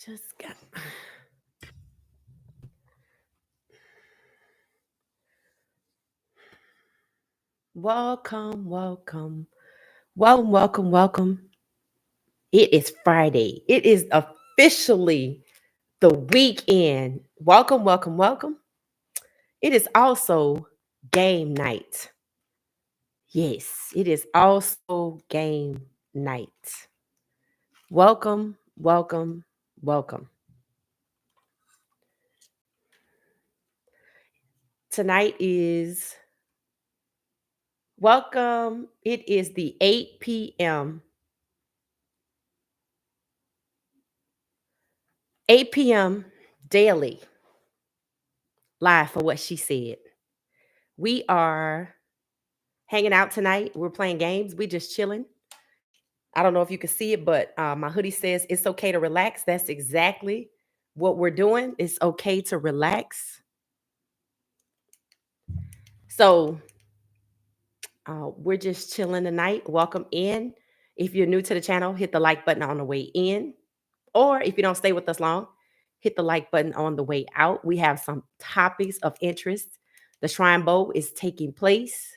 Just got. Welcome. It is Friday. It is officially the weekend. Welcome. It is also game night. Yes, it is also game night. Welcome. Tonight is welcome. It is the 8 p.m. 8 p.m. daily live for what she said. We are hanging out tonight. We're playing games. We just chilling. I don't know if you can see it, but my hoodie says it's okay to relax. That's exactly what we're doing. It's okay to relax. So we're just chilling tonight. Welcome in. If you're new to the channel, hit the like button on the way in. Or if you don't stay with us long, hit the like button on the way out. We have some topics of interest. The Shrine Bowl is taking place.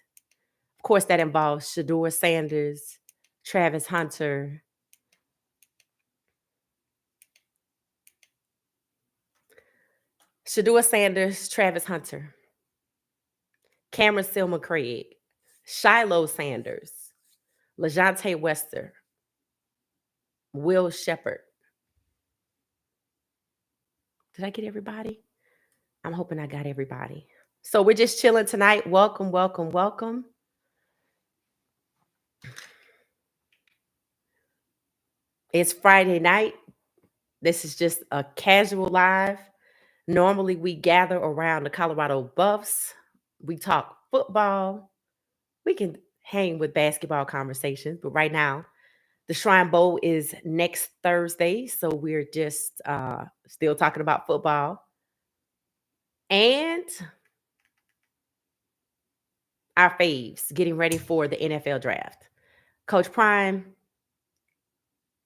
Of course, that involves Shedeur Sanders, Travis Hunter, Travis Hunter, Cameron Silma Craig, Shiloh Sanders, LaJohntay Wester, Will Shepard. Did I get everybody? I'm hoping I got everybody. So we're just chilling tonight. Welcome. It's Friday night. This is just a casual live. Normally we gather around the Colorado Buffs. We talk football. We can hang with basketball conversations, but right now the Shrine Bowl is next Thursday, so we're just still talking about football and our faves, getting ready for the NFL draft. Coach Prime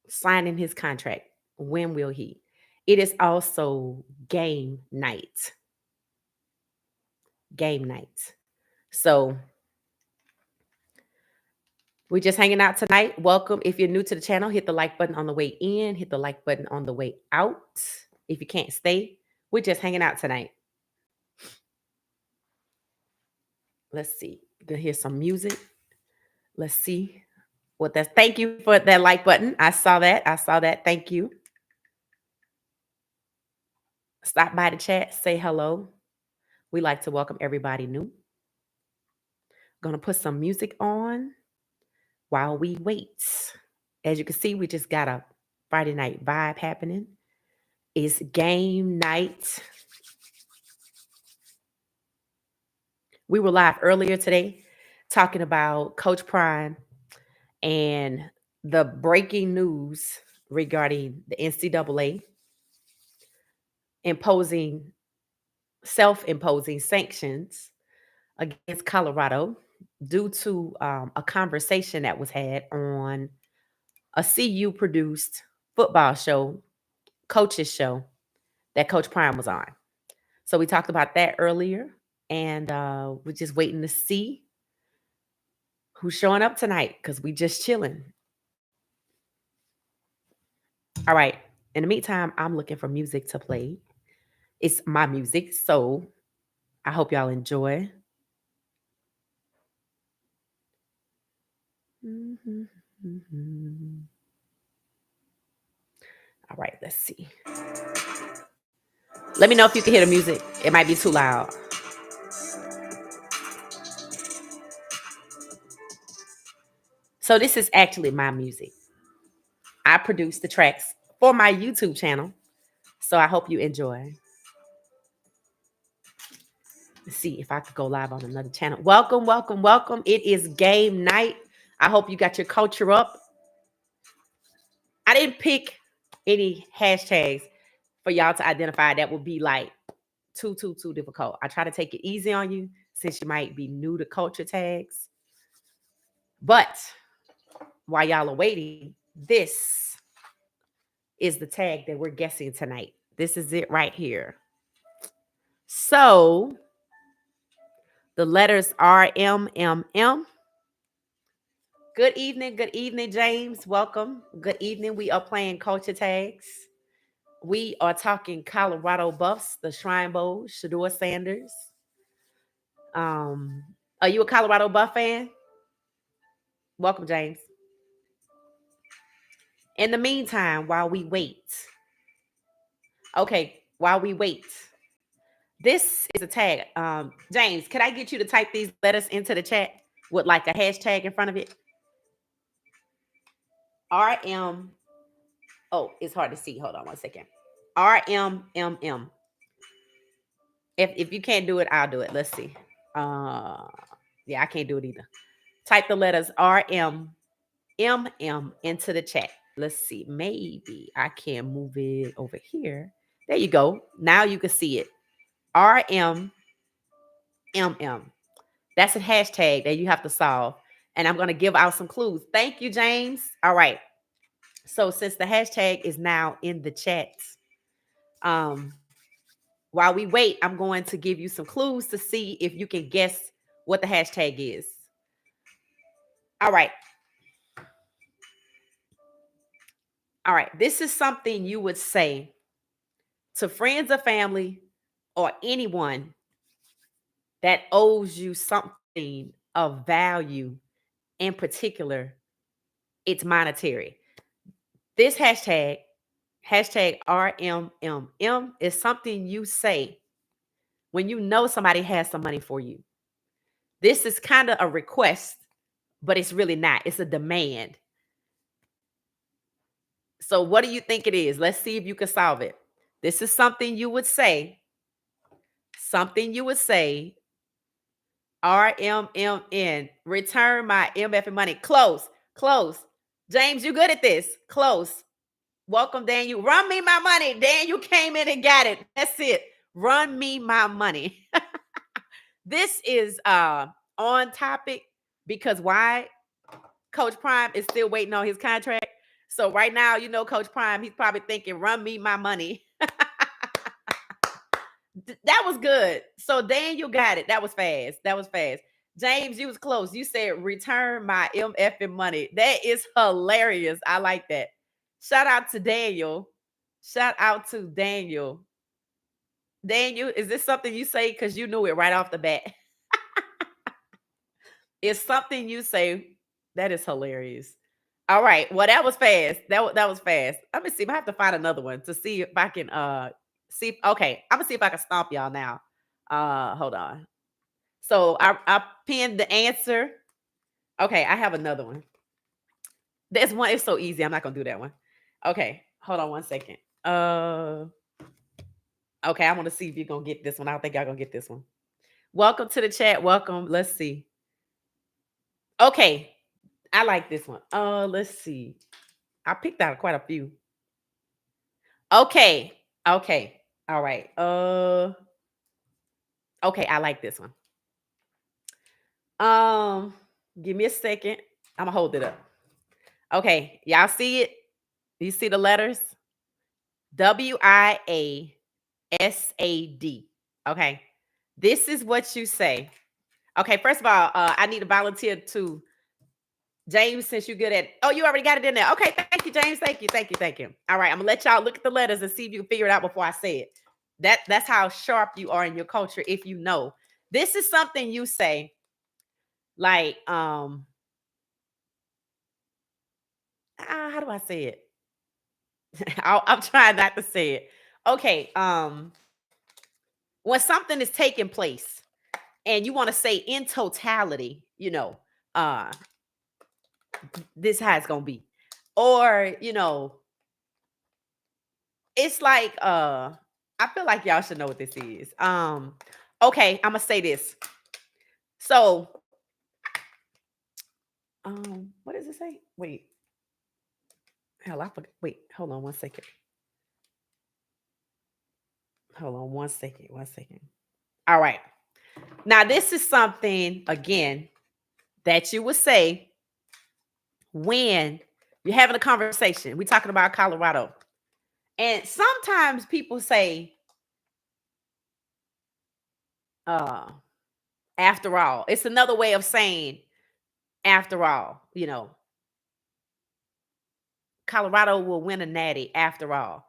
signing his contract. When will he? It is also game night. Game night. So we're just hanging out tonight. Welcome. If you're new to the channel, hit the like button on the way in, hit the like button on the way out. If you can't stay, we're just hanging out tonight. Let's see. You can hear some music. Let's see what that's. Thank you for that like button. I saw that. Thank you. Stop by the chat. Say hello. We like to welcome everybody new. Gonna put some music on while we wait. As you can see, we just got a Friday night vibe happening. It's game night. We were live earlier today talking about Coach Prime and the breaking news regarding the NCAA imposing self-imposing sanctions against Colorado due to a conversation that was had on a CU produced football show, coaches show that Coach Prime was on. So we talked about that earlier, and we're just waiting to see who's showing up tonight because we just chilling. All right. In the meantime, I'm looking for music to play. It's my music, so I hope y'all enjoy. All right, let's see. Let me know if you can hear the music. It might be too loud. So this is actually my music. I produce the tracks for my YouTube channel. So I hope you enjoy. Let's see if I could go live on another channel. Welcome. It is game night. I hope you got your culture up. I didn't pick any hashtags for y'all to identify that would be like too difficult. I try to take it easy on you since you might be new to culture tags. But while y'all are waiting, this is the tag that we're guessing tonight. This is it right here. So the letters R, M, M, M. Good evening, James. Welcome. Good evening. We are playing culture tags. We are talking Colorado Buffs, the Shrine Bowl, Shedeur Sanders. Um, are you a Colorado Buff fan? Welcome, James. In the meantime, while we wait, okay, while we wait, this is a tag. James, can I get you to type these letters into the chat with like a hashtag in front of it? RM. Oh, it's hard to see. Hold on one second. RMMM. If you can't do it, I'll do it. Let's see. Uh, yeah, I can't do it either. Type the letters RMMM into the chat. Let's see. Maybe I can move it over here. There you go. Now you can see it. RMMM. That's a hashtag that you have to solve. And I'm going to give out some clues. Thank you, James. All right. So since the hashtag is now in the chat, um, while we wait, I'm going to give you some clues to see if you can guess what the hashtag is. All right. All right. This is something you would say to friends or family or anyone that owes you something of value. In particular, it's monetary. This hashtag RMMM, is something you say when you know somebody has some money for you. This is kind of a request, but it's really not. It's a demand. So what do you think it is? Let's see if you can solve it. This is something you would say. Something you would say. RMMN. Return my MF money. Close. Close. James, you good at this. Close. Welcome, Daniel. Run me my money. Daniel came in and got it. That's it. Run me my money. This is on topic because why? Coach Prime is still waiting on his contract. So right now, you know, Coach Prime, he's probably thinking, run me my money. That was good. So Daniel got it. That was fast. That was fast. James, you was close. You said return my MF money. That is hilarious. I like that. Shout out to Daniel. Shout out to Daniel. Daniel, is this something you say because you knew it right off the bat? It's something you say. That is hilarious. All right. Well, that was fast. That was fast. Let me see. I have to find another one to see if I can see. Okay, I'm gonna see if I can stomp y'all now. Hold on. So I pinned the answer. Okay, I have another one. There's one. It's so easy. I'm not gonna do that one. Okay, hold on one second. Okay, I want to see if you're gonna get this one. I don't think y'all gonna get this one. Welcome to the chat. Welcome. Let's see. Okay, I like this one. Let's see. I picked out quite a few. Okay. Okay. All right. Okay, I like this one. Give me a second. I'm gonna hold it up. Okay, y'all see it? You see the letters? WIASAD. Okay. This is what you say. Okay, first of all, I need a volunteer to James, since you're good at oh, you already got it in there. Okay, thank you, James. Thank you, thank you, thank you. All right, I'm gonna let y'all look at the letters and see if you can figure it out before I say it. That's how sharp you are in your culture if you know. This is something you say like how do I say it? I'm trying not to say it. Okay, when something is taking place and you want to say in totality, you know, this how it's gonna be. Or, you know, it's like I feel like y'all should know what this is. Okay, I'm gonna say this. So, what does it say? Wait. Hell, I forgot. Wait, hold on one second. Hold on one second. One second. All right. Now, this is something again that you would say when you're having a conversation. We're talking about Colorado. And sometimes people say, uh, after all. It's another way of saying after all, Colorado will win a natty after all.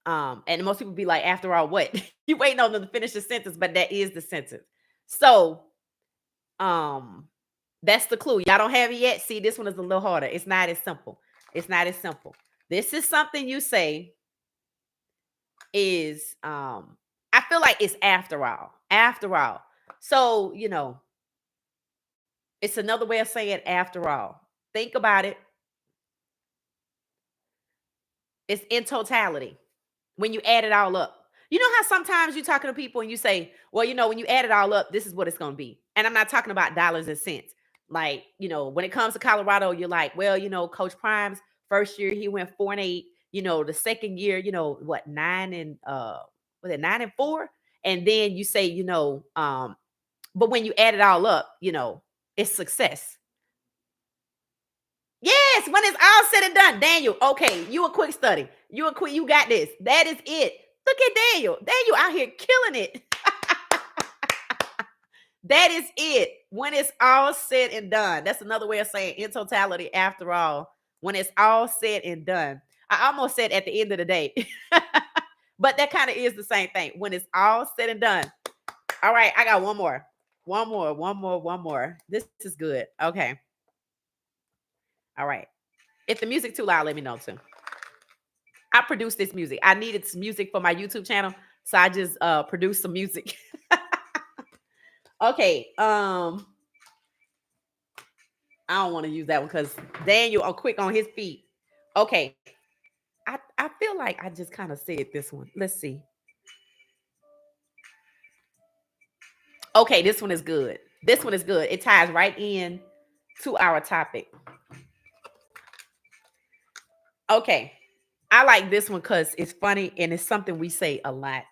And most people be like, after all, what? You waiting on them to finish the sentence, but that is the sentence. So, um, that's the clue. Y'all don't have it yet. See, this one is a little harder. It's not as simple. It's not as simple. This is something you say is I feel like it's after all. After all. So, it's another way of saying after all. Think about it. It's in totality. When you add it all up. You know how sometimes you're talking to people and you say, well, when you add it all up, this is what it's going to be. And I'm not talking about dollars and cents. Like, when it comes to Colorado, you're like, well, Coach Prime's first year, he went 4-8. The second year, what, 9-4? And then you say, but when you add it all up, it's success. Yes, when it's all said and done, Daniel. Okay, you a quick study. You got this. That is it. Look at Daniel. Daniel out here killing it. That is it. When it's all said and done. That's another way of saying in totality, after all, when it's all said and done. I almost said at the end of the day. But that kind of is the same thing. When it's all said and done. All right, I got one more. One more. This is good. Okay. All right. If the music too loud, let me know too. I produced this music. I needed some music for my YouTube channel, so I just produced some music. Okay. I don't want to use that one because Daniel are quick on his feet. Okay. I feel like I just kind of said this one. Let's see. Okay, this one is good. This one is good. It ties right in to our topic. Okay. I like this one because it's funny and it's something we say a lot.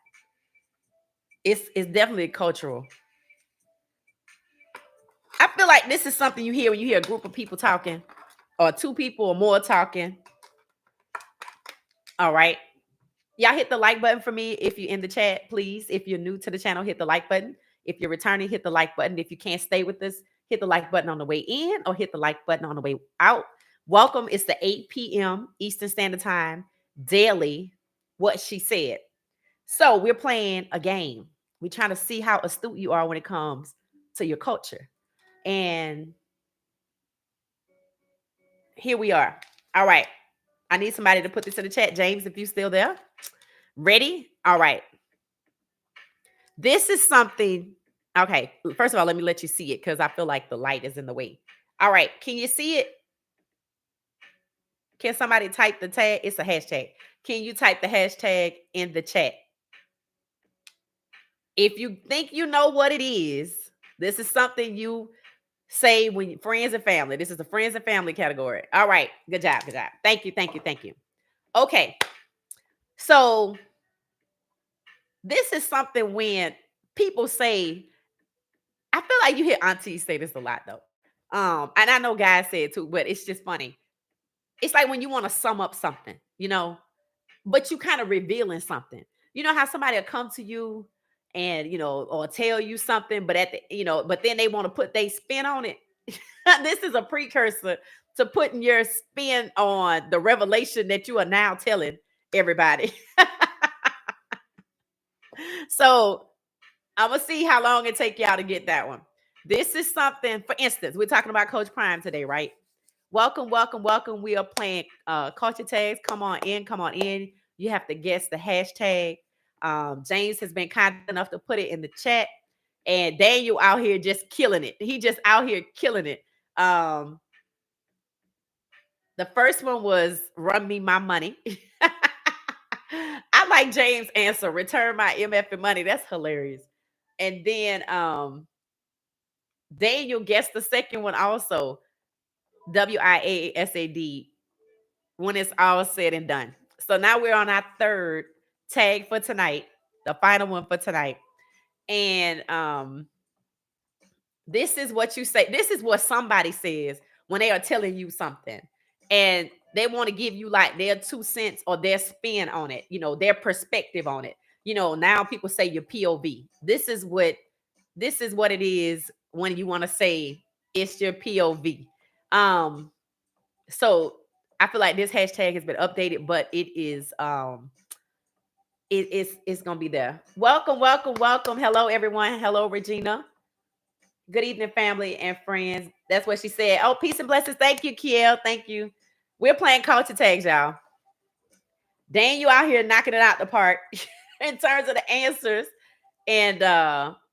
It's definitely cultural. I feel like this is something you hear when you hear a group of people talking or two people or more talking. All right. Y'all hit the like button for me if you're in the chat, please. If you're new to the channel, hit the like button. If you're returning, hit the like button. If you can't stay with us, hit the like button on the way in or hit the like button on the way out. Welcome. It's the 8 p.m. Eastern Standard Time daily. What she said. So we're playing a game. We're trying to see how astute you are when it comes to your culture. And here we are. All right. I need somebody to put this in the chat. James, if you're still there. Ready? All right. This is something. Okay. First of all, let me let you see it because I feel like the light is in the way. All right. Can you see it? Can somebody type the tag? It's a hashtag. Can you type the hashtag in the chat? If you think you know what it is, this is something you say when friends and family. This is the friends and family category. All right. Good job. Good job. Thank you. Thank you. Thank you. Okay. So this is something when people say, I feel like you hear aunties say this a lot though. And I know guys say it too, but it's just funny. It's like when you want to sum up something, but you kind of revealing something. You know how somebody will come to you and or tell you something, but but then they want to put their spin on it. This is a precursor to putting your spin on the revelation that you are now telling everybody. So I'm gonna see how long it take y'all to get that one. This is something, for instance, we're talking about Coach Prime today, right? Welcome, welcome, welcome. We are playing culture tags. Come on in, come on in. You have to guess the hashtag. James has been kind enough to put it in the chat. And Daniel out here just killing it. He just out here killing it. The first one was run me my money. I like James' answer, return my MF and money. That's hilarious. And then Daniel guessed the second one also. WIASAD, when it's all said and done. So now we're on our third tag for tonight, the final one for tonight. And this is what you say. This is what somebody says when they are telling you something. And They want to give you like their 2 cents or their spin on it, their perspective on it. Now people say your POV. This is what it is when you want to say it's your POV. Um, so I feel like this hashtag has been updated, but it's gonna be there. Welcome, welcome, welcome. Hello, everyone. Hello, Regina. Good evening, family and friends. That's what she said. Oh, peace and blessings. Thank you, Kiel. Thank you. We're playing culture tags, y'all. Dan, you out here knocking it out the park in terms of the answers. And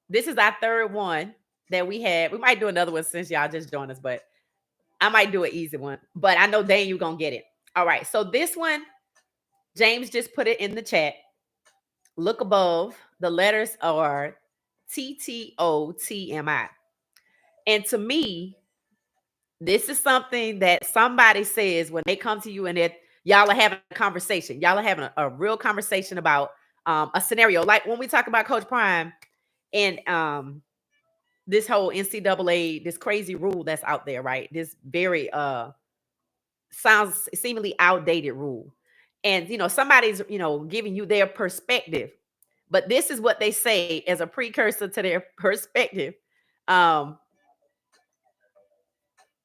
this is our third one that we had. We might do another one since y'all just joined us, but I might do an easy one. But I know Dan, you gonna get it. All right. So this one, James just put it in the chat. Look above. The letters are TTOTMI. And to me, this is something that somebody says when they come to you and y'all are having a conversation. Y'all are having a real conversation about a scenario. Like when we talk about Coach Prime and this whole NCAA, this crazy rule that's out there, right? This very sounds seemingly outdated rule. And somebody's giving you their perspective. But this is what they say as a precursor to their perspective. Um,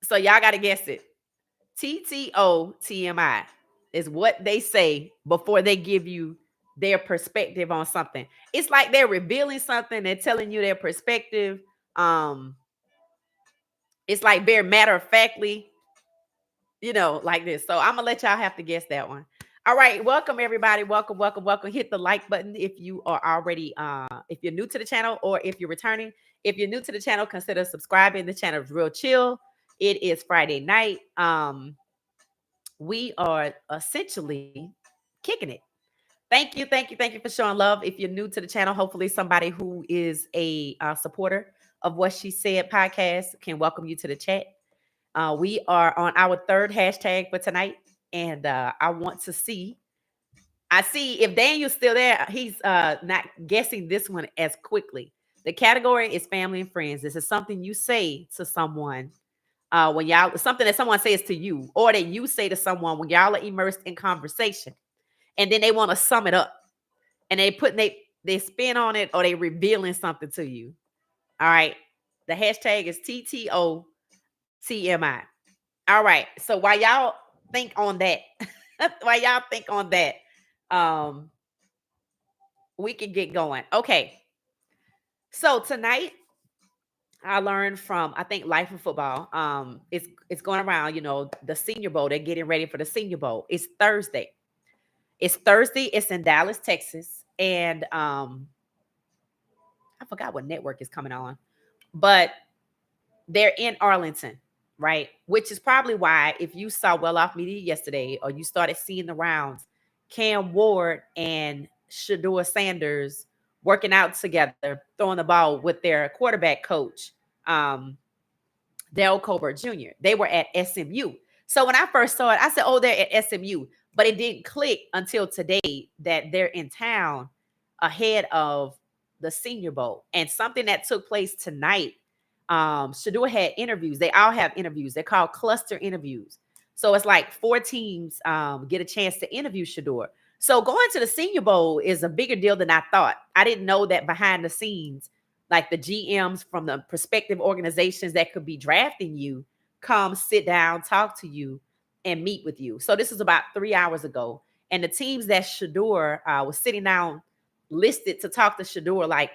so y'all got to guess it. TTOTMI is what they say before they give you their perspective on something. It's like they're revealing something, they're telling you their perspective. It's like very matter of factly, like this. So I'm gonna let y'all have to guess that one. All right, welcome everybody. Welcome, welcome, welcome. Hit the like button if you are already if you're new to the channel or if you're returning. If you're new to the channel, consider subscribing. The channel is real chill. It is Friday night. We are essentially kicking it. Thank you, thank you, thank you for showing love. If you're new to the channel, hopefully somebody who is a supporter of What She Said podcast can welcome you to the chat. We are on our third hashtag for tonight, and I want to see. I see if Daniel's still there. He's not guessing this one as quickly. The category is family and friends. This is something you say to someone when y'all something that someone says to you, or that you say to someone when y'all are immersed in conversation, and then they want to sum it up, and they spin on it, or they revealing something to you. All right, the hashtag is TTOTMI. All right, so while y'all think on that, um, we can get going. Okay, so tonight I learned from, I think, Life of Football. It's going around, the Senior Bowl. They're getting ready for the Senior Bowl. It's Thursday. It's in Dallas, Texas, and I forgot what network is coming on, but they're in Arlington, right? Which is probably why, if you saw Well Off Media yesterday, or you started seeing the rounds, Cam Ward and Shedeur Sanders working out together, throwing the ball with their quarterback coach, Dale Colbert Jr. They were at SMU. So when I first saw it, I said, oh, they're at SMU. But it didn't click until today that they're in town ahead of the Senior Bowl. And something that took place tonight, Shedeur had interviews. They all have interviews. They're called cluster interviews. So it's like 4 teams get a chance to interview Shedeur. So going to the Senior Bowl is a bigger deal than I thought. I didn't know that behind the scenes, like the GMs from the prospective organizations that could be drafting you, come sit down, talk to you, and meet with you. So this is about 3 hours ago. And the teams that Shedeur was sitting down listed to talk to Shedeur, like,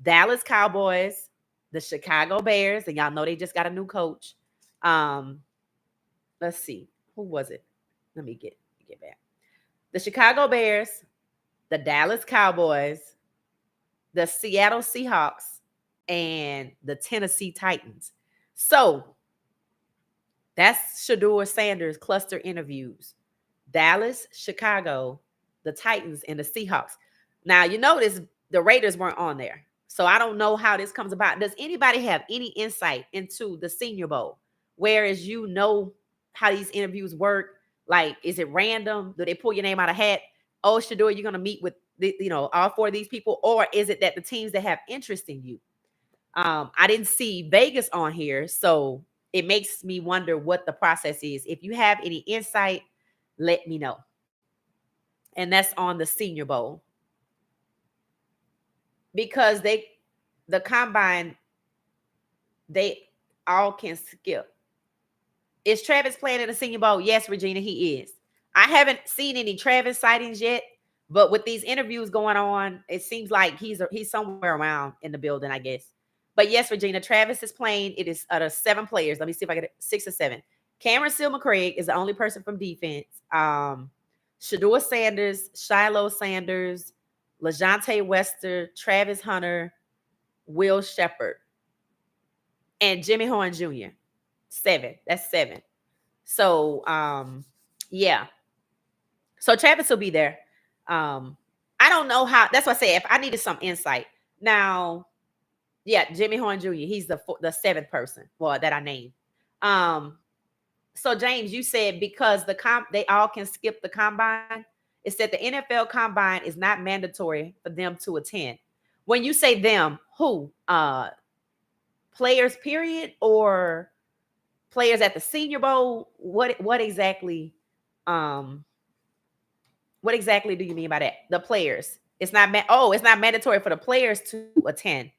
Dallas Cowboys, the Chicago Bears, and y'all know they just got a new coach. Let's see. Who was it? Let me get back. The Chicago Bears, the Dallas Cowboys, the Seattle Seahawks, and the Tennessee Titans. So that's Shedeur Sanders cluster interviews. Dallas, Chicago, the Titans, and the Seahawks. Now, you notice the Raiders weren't on there. So I don't know how this comes about. Does anybody have any insight into the Senior Bowl? Whereas how these interviews work? Like, is it random? Do they pull your name out of a hat? Oh, Shedeur, you're going to meet with all 4 of these people? Or is it that the teams that have interest in you? I didn't see Vegas on here. So it makes me wonder what the process is. If you have any insight, let me know. And that's on the Senior Bowl because the combine, they all can skip. Is Travis playing in the Senior Bowl? Yes, Regina, he is. I haven't seen any Travis sightings yet, but with these interviews going on, it seems like he's somewhere around in the building, I guess. But yes, Regina, Travis is playing. It is out of 7 players. Let me see if I get it. 6 or 7. Cameron Silver Craig is the only person from defense. Shedeur Sanders, Shiloh Sanders, LaJohntay Wester, Travis Hunter, Will Shepherd, and Jimmy Horn Jr. 7. That's 7. So yeah. So Travis will be there. I don't know how. That's what I say. If I needed some insight now, yeah, Jimmy Horn Jr. He's the 7th person, well, that I named. So James, you said because they all can skip the combine. It said the NFL combine is not mandatory for them to attend. When you say them, who? Players, period, or players at the Senior Bowl? Um what exactly do you mean by that? The players. It's not mandatory for the players to attend.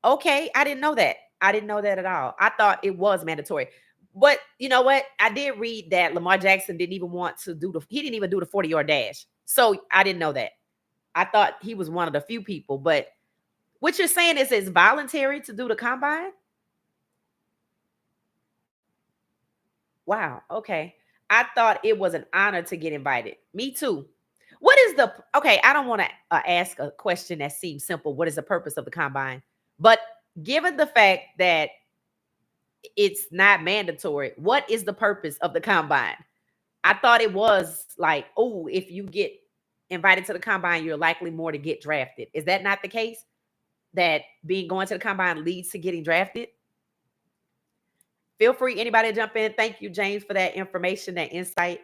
Okay, I didn't know that. I didn't know that at all. I thought it was mandatory. But you know what? I did read that Lamar Jackson didn't even want to he didn't even do the 40-yard dash. So I didn't know that. I thought he was one of the few people. But what you're saying is it's voluntary to do the combine? Wow. Okay. I thought it was an honor to get invited. Me too. What is the okay? I don't want to ask a question that seems simple. What is the purpose of the combine? But given the fact that it's not mandatory, what is the purpose of the combine? I thought it was like, oh, if you get invited to the combine, you're likely more to get drafted. Is that not the case? That being going to the combine leads to getting drafted? Feel free, anybody to jump in. Thank you, James, for that information, that insight.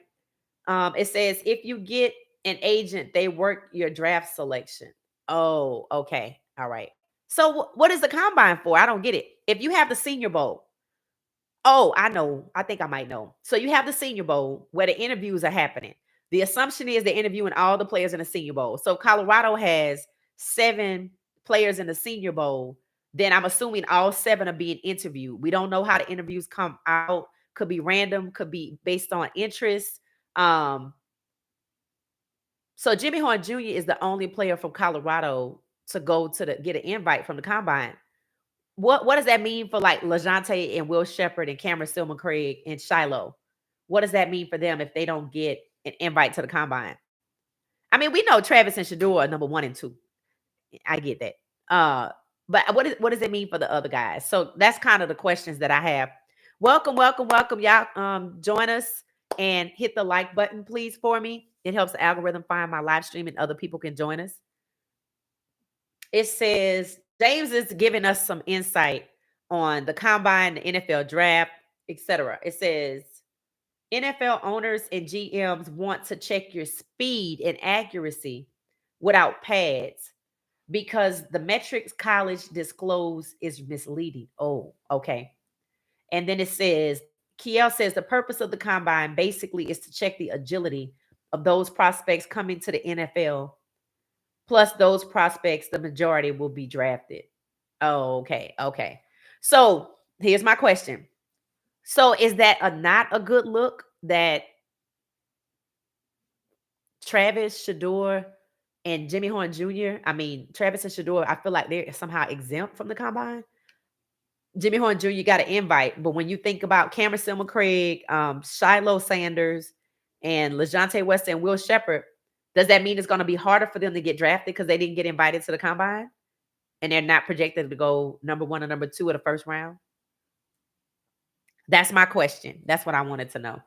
It says if you get an agent, they work your draft selection. Oh, okay. All right. So what is the combine for? I don't get it. If you have the Senior Bowl, oh, I know. I think I might know. So you have the Senior Bowl where the interviews are happening. The assumption is they're interviewing all the players in the Senior Bowl. So Colorado has 7 players in the Senior Bowl. Then I'm assuming all 7 are being interviewed. We don't know how the interviews come out. Could be random, could be based on interest. Um, so Jimmy Horn Jr. is the only player from Colorado to go to get an invite from the combine. What does that mean for like LaJohntay and Will Shepherd and Cameron Stillman Craig and Shiloh? What does that mean for them if they don't get an invite to the combine? I mean, we know Travis and Shedeur are number 1 and 2. I get that. Uh, but what does it mean for the other guys? So that's kind of the questions that I have. Welcome, welcome, welcome. Y'all join us and hit the like button, please, for me. It helps the algorithm find my live stream and other people can join us. It says James is giving us some insight on the combine, the NFL draft, etc. It says NFL owners and GMs want to check your speed and accuracy without pads because the metrics college disclose is misleading. Oh, okay. And then it says, Kiel says the purpose of the combine basically is to check the agility of those prospects coming to the NFL. Plus, those prospects, the majority will be drafted. Oh, okay. Okay. So here's my question. So is that not a good look that Travis, Shedeur, and Jimmy Horn Jr., I mean, Travis and Shedeur, I feel like they're somehow exempt from the combine. Jimmy Horn Jr. got an invite, but when you think about Cameron Silver Craig, Shiloh Sanders, and LaJohntay West and Will Shepherd, does that mean it's going to be harder for them to get drafted because they didn't get invited to the combine and they're not projected to go number 1 or number 2 of the first round? That's my question. That's what I wanted to know.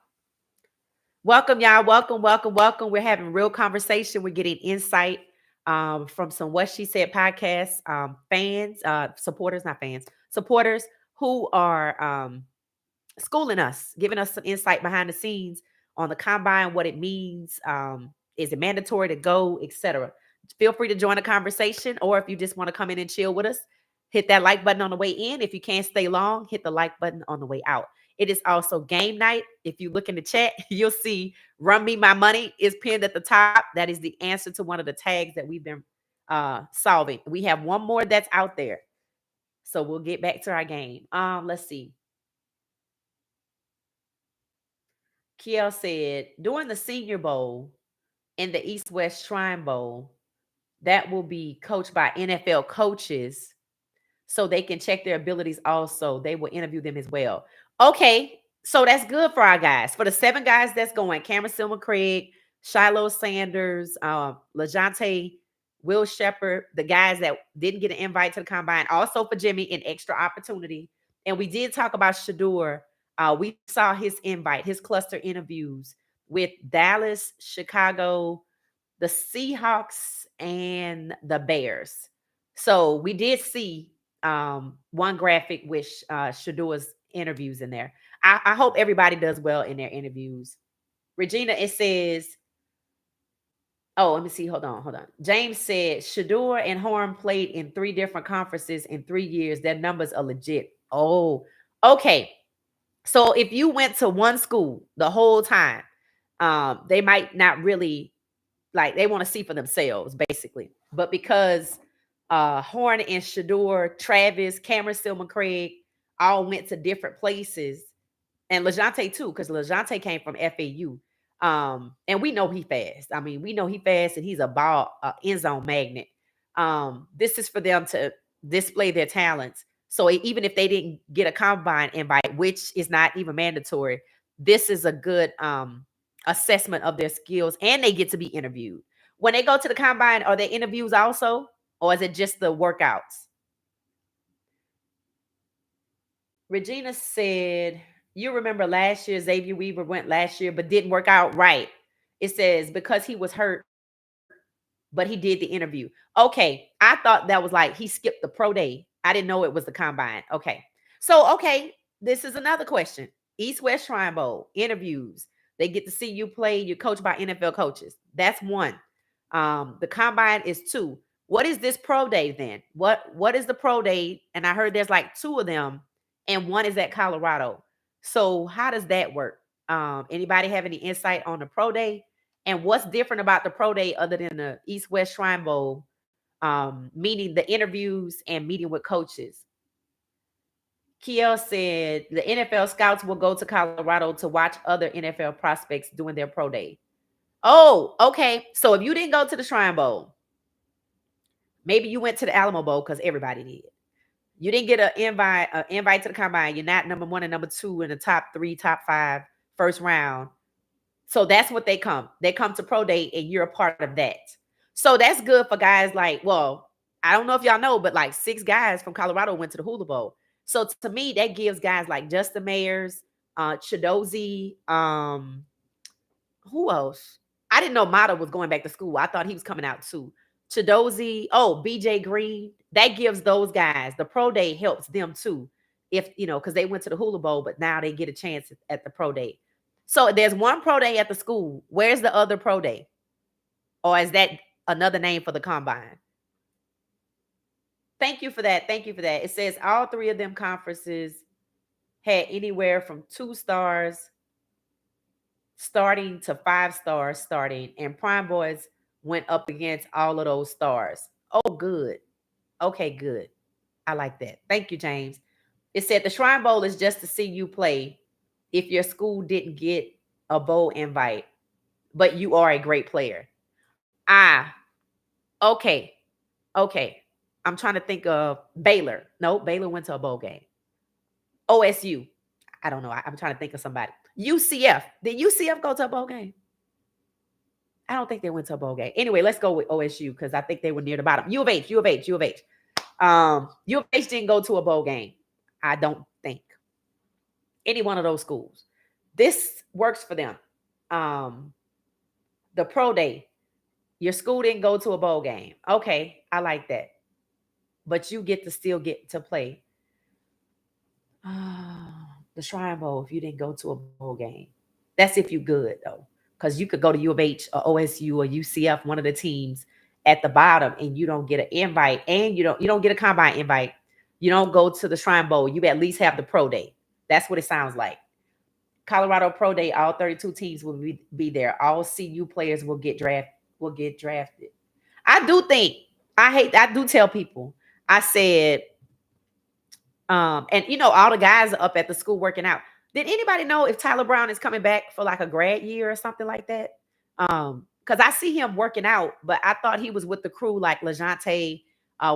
Welcome, y'all. Welcome, welcome, welcome. We're having real conversation. We're getting insight from some What She Said podcast fans, supporters, not fans, supporters who are schooling us, giving us some insight behind the scenes on the combine, what it means, is it mandatory to go, etc. Feel free to join the conversation, or if you just want to come in and chill with us, hit that like button on the way in. If you can't stay long, hit the like button on the way out. It is also game night. If you look in the chat, you'll see Run Me My Money is pinned at the top. That is the answer to one of the tags that we've been solving. We have one more that's out there. So we'll get back to our game. Let's see. Kiel said, during the Senior Bowl and the East West Shrine Bowl, that will be coached by NFL coaches so they can check their abilities also. They will interview them as well. Okay, so that's good for our guys. For the 7 guys that's going, Cameron Silver Craig, Shiloh Sanders, LaJonte, Will Shepherd, the guys that didn't get an invite to the combine, also for Jimmy, an extra opportunity. And we did talk about Shedeur. We saw his invite, his cluster interviews with Dallas, Chicago, the Seahawks, and the Bears. So we did see one graphic with Shadeur's interviews in there. I hope everybody does well in their interviews. Regina, it says, oh, let me see. Hold on, hold on. James said Shedeur and Horn played in 3 different conferences in 3 years. Their numbers are legit. Oh, okay. So if you went to one school the whole time, they might not really like, they want to see for themselves, basically. But because Horn and Shedeur, Travis, Cameron Stillman Craig all went to different places, and LaJonte too, because LaJonte came from FAU. And we know he fast. I mean, we know he fast and he's a ball end zone magnet. This is for them to display their talents. So even if they didn't get a combine invite, which is not even mandatory, this is a good assessment of their skills, and they get to be interviewed. When they go to the combine, are there interviews also, or is it just the workouts? Regina said, you remember last year, Xavier Weaver went last year, but didn't work out right. It says because he was hurt, but he did the interview. Okay. I thought that was like he skipped the pro day. I didn't know it was the combine. Okay. So, okay. This is another question. East West Shrine Bowl interviews. They get to see you play. You're coached by NFL coaches. That's 1. The combine is 2. What is this pro day then? What is the pro day? And I heard there's like 2 of them, and 1 is at Colorado. So how does that work? Anybody have any insight on the pro day? And what's different about the pro day other than the East West Shrine Bowl, meaning the interviews and meeting with coaches? Kiel said the NFL scouts will go to Colorado to watch other NFL prospects doing their pro day. Oh, okay. So if you didn't go to the Shrine Bowl, maybe you went to the Alamo Bowl because everybody did. You didn't get an invite to the combine. You're not number 1 and number 2 in the top 3, top 5, first round. So that's what they come. They come to pro day, and you're a part of that. So that's good for guys like, well, I don't know if y'all know, but like 6 guys from Colorado went to the Hula Bowl. So to me, that gives guys like Justin Mayers, Chidozie, who else? I didn't know Mata was going back to school. I thought he was coming out too. Chidozie, BJ Green. That gives those guys, the pro day helps them too. If, because they went to the Hula Bowl, but now they get a chance at the pro day. So there's one pro day at the school. Where's the other pro day? Or is that another name for the combine? Thank you for that. Thank you for that. It says all 3 of them conferences had anywhere from 2 stars starting to 5 stars starting, and Prime Boys went up against all of those stars. Oh, good. Okay, good. I like that. Thank you, James. It said the Shrine Bowl is just to see you play if your school didn't get a bowl invite, but you are a great player. Ah, okay. Okay. I'm trying to think of Baylor. No, Baylor went to a bowl game. OSU. I don't know. I'm trying to think of somebody. UCF. Did UCF go to a bowl game? I don't think they went to a bowl game. Anyway, let's go with OSU because I think they were near the bottom. U of H. U of H didn't go to a bowl game. I don't think. Any one of those schools. This works for them. The pro day. Your school didn't go to a bowl game. Okay, I like that. But you get to still get to play. The Shrine Bowl if you didn't go to a bowl game. That's if you good though. Because you could go to U of H or OSU or UCF, one of the teams at the bottom, and you don't get an invite, and you don't get a combine invite. You don't go to the Shrine Bowl. You at least have the pro day. That's what it sounds like. Colorado Pro Day, all 32 teams will be there. All CU players will get drafted. I do think I do tell people. I said, and all the guys are up at the school working out. Did anybody know if Tyler Brown is coming back for like a grad year or something like that? Because I see him working out, but I thought he was with the crew like LeJounte,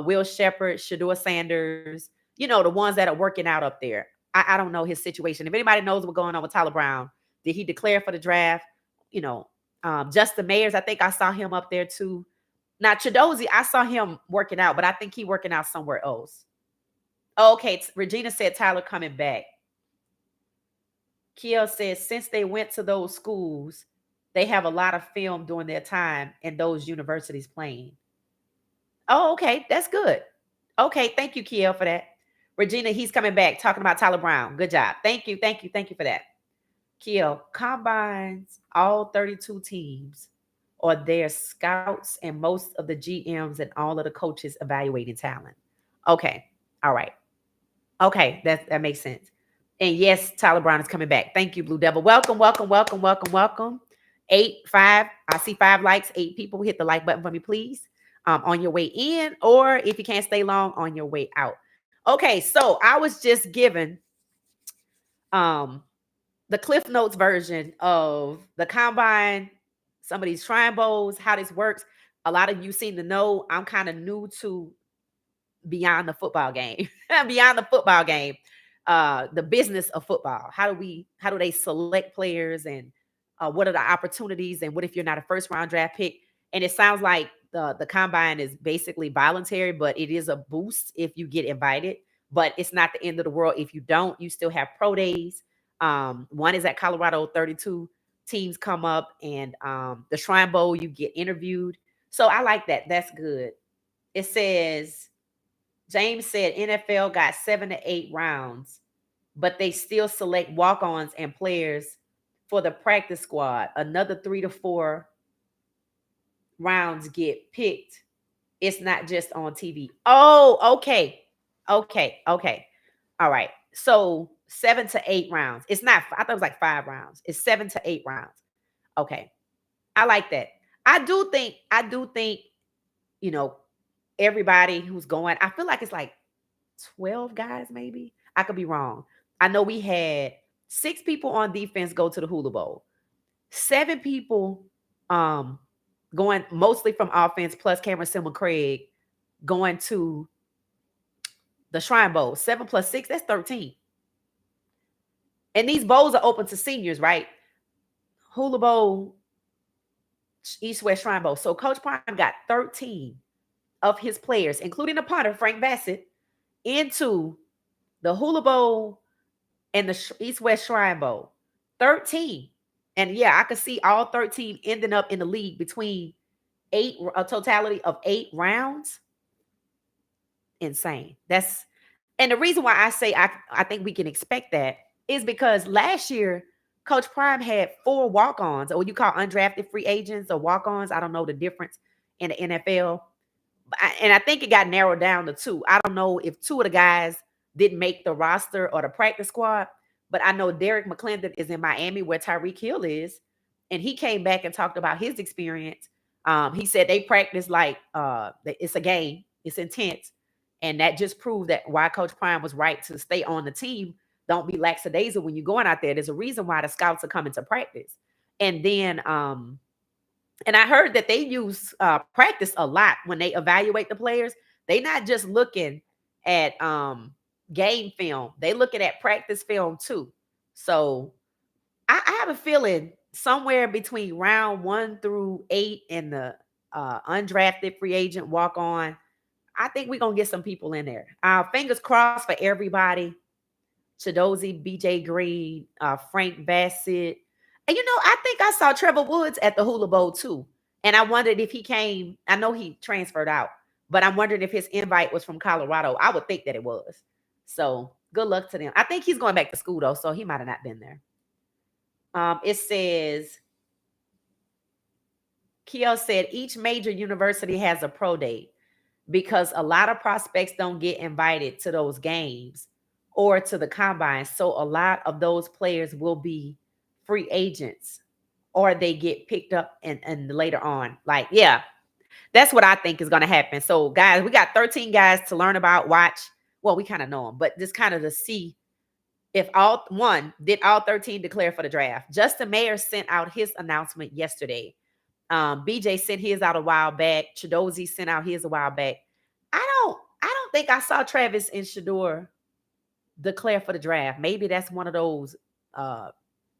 Will Shepherd, Shedeur Sanders, the ones that are working out up there. I don't know his situation. If anybody knows what's going on with Tyler Brown, did he declare for the draft? You know, Justin Mayers, I think I saw him up there too. Now, Chidozie, I saw him working out, but I think he working out somewhere else. Okay, Regina said Tyler coming back. Kiel says since they went to those schools, they have a lot of film during their time in those universities playing. Oh, okay, that's good. Okay, thank you, Kiel, for that. Regina, he's coming back talking about Tyler Brown. Good job. Thank you, thank you, thank you for that. Kiel combines all 32 teams or their scouts and most of the GMs and all of the coaches evaluating talent. Okay, all right. Okay, that makes sense. And yes, Tyler Brown is coming back. Thank you, Blue Devil. Welcome, welcome, welcome, welcome, welcome. 5. I see 5 likes. 8 people. Hit the like button for me, please. On your way in, or if you can't stay long, on your way out. Okay, so I was just given the Cliff Notes version of the combine, some of these Shrine Bowls, how this works. A lot of you seem to know I'm kind of new to beyond the football game, beyond the football game, the business of football. How do they select players, and what are the opportunities, and what if you're not a first round draft pick? And it sounds like the combine is basically voluntary, but it is a boost if you get invited. But it's not the end of the world if you don't. You still have pro days. One is at Colorado. 32 teams come up, and the Shrine Bowl, you get interviewed. So I like that. That's good. It says James said NFL got 7 to 8 rounds, but they still select walk-ons and players for the practice squad. Another 3 to 4 rounds get picked. It's not just on TV. Oh, okay. Okay. Okay. All right. So 7 to 8 rounds. It's not, I thought it was like 5 rounds. It's 7 to 8 rounds. Okay. I like that. I do think, you know, everybody who's going, I feel like it's like 12 guys, maybe. I could be wrong. I know we had 6 people on defense go to the Hula Bowl. 7 people going mostly from offense, plus Cameron Silver Craig going to the Shrine Bowl. 7 plus 6, that's 13. And these bowls are open to seniors, right? Hula Bowl, East West Shrine Bowl. So Coach Prime got 13 of his players, including the punter, Frank Bassett, into the Hula Bowl and the East West Shrine Bowl. 13. And yeah, I could see all 13 ending up in the league between a totality of 8 rounds. Insane. And the reason why I say I think we can expect that is because last year Coach Prime had 4 walk-ons, or what you call undrafted free agents or walk-ons. I don't know the difference in the NFL. And I think it got narrowed down to 2. I don't know if 2 of the guys didn't make the roster or the practice squad, but I know Derek McClendon is in Miami where Tyreek Hill is, and he came back and talked about his experience. He said they practice like it's a game, it's intense, and that just proved that why Coach Prime was right to stay on the team. Don't be lackadaisical when you're going out there. There's a reason why the scouts are coming to practice, and then and I heard that they use practice a lot when they evaluate the players. They not just looking at game film; they looking at practice film too. So I have a feeling somewhere between round 1 through 8 and the undrafted free agent walk on, I think we're gonna get some people in there. Fingers crossed for everybody. Chidozie, BJ Green, Frank Bassett. And I think I saw Trevor Woods at the Hula Bowl too. And I wondered if he came. I know he transferred out, but I'm wondering if his invite was from Colorado. I would think that it was. So good luck to them. I think he's going back to school though, so he might have not been there. It says, Kiel said each major university has a pro day because a lot of prospects don't get invited to those games or to the combine. So a lot of those players will be free agents or they get picked up and later on. Like, yeah, that's what I think is going to happen. So, guys, we got 13 guys to learn about, watch. Well, we kind of know them, but just kind of to see if did all 13 declare for the draft. Justin Mayer sent out his announcement yesterday. BJ sent his out a while back. Chidozie sent out his a while back. I don't think I saw Travis and Shedeur declare for the draft. Maybe that's one of those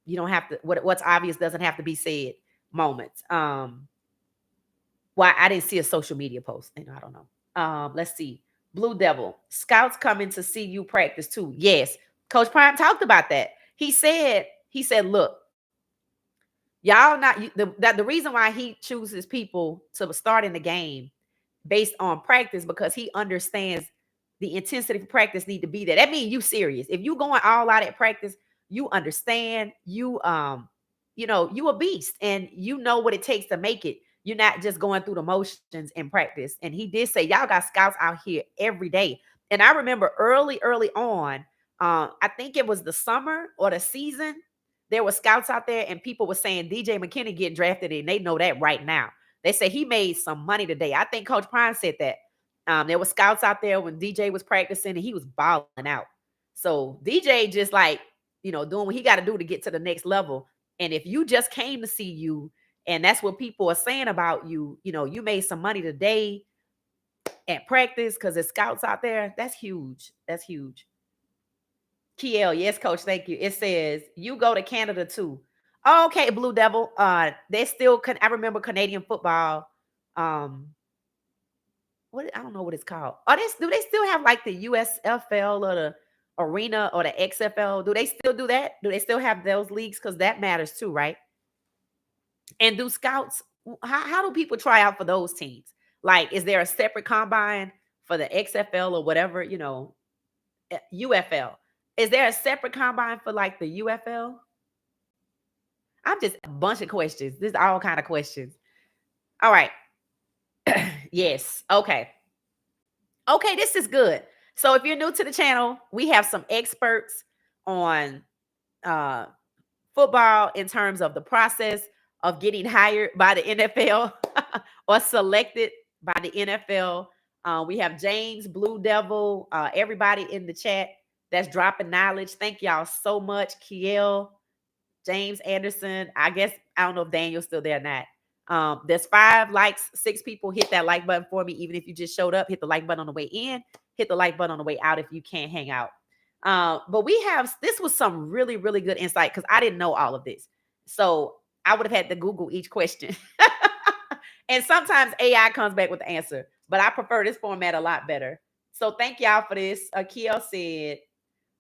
you don't have to what's obvious doesn't have to be said moments. Why I didn't see a social media post. I don't know. Let's see. Blue Devil. Scouts coming to see you practice too. Yes. Coach Prime talked about that. He said, look, y'all not the reason why he chooses people to start in the game based on practice because he understands the intensity for practice need to be there. That means you serious. If you going all out at practice, you understand you a beast and you know what it takes to make it. You're not just going through the motions in practice. And he did say, y'all got scouts out here every day. And I remember early on, I think it was the summer or the season, there were scouts out there and people were saying DJ McKinney getting drafted and they know that right now. They say he made some money today. I think Coach Prime said that. There were scouts out there when DJ was practicing and he was balling out. So DJ just like, doing what he got to do to get to the next level. And if you just came to see you, and that's what people are saying about you, you made some money today at practice because there's scouts out there. That's huge. That's huge. Kiel, yes, coach, thank you. It says you go to Canada too. Oh, okay, Blue Devil. They still I remember Canadian football. What I don't know what it's called. Do they still have like the USFL or the arena or the XFL? Do they still do that? Do they still have those leagues? Because that matters too, right? And do scouts, how do people try out for those teams? Like, is there a separate combine for the XFL or whatever, UFL? Is there a separate combine for like the UFL? I'm just a bunch of questions. This is all kind of questions. All right. Yes. Okay. Okay, this is good. So if you're new to the channel, we have some experts on football in terms of the process of getting hired by the NFL or selected by the NFL. We have James, Blue Devil, everybody in the chat that's dropping knowledge. Thank y'all so much. Kiel, James Anderson. I don't know if Daniel's still there or not. There's 5 likes, 6 people. Hit that like button for me. Even if you just showed up, hit the like button on the way in, hit the like button on the way out if you can't hang out. But this was some really, really good insight because I didn't know all of this. So I would have had to Google each question. And sometimes AI comes back with the answer, but I prefer this format a lot better. So thank y'all for this. Kiel said,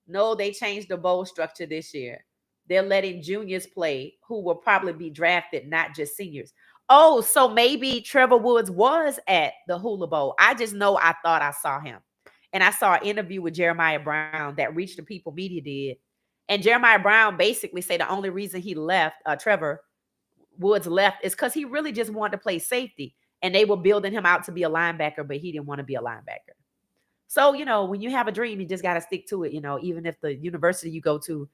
no, they changed the bowl structure this year. They're letting juniors play who will probably be drafted, not just seniors. Oh, so maybe Trevor Woods was at the Hula Bowl. I just know I thought I saw him. And I saw an interview with Jeremiah Brown that Reach the People Media did. And Jeremiah Brown basically said the only reason he left, Trevor Woods left, is because he really just wanted to play safety. And they were building him out to be a linebacker, but he didn't want to be a linebacker. So, when you have a dream, you just got to stick to it. Even if the university you go to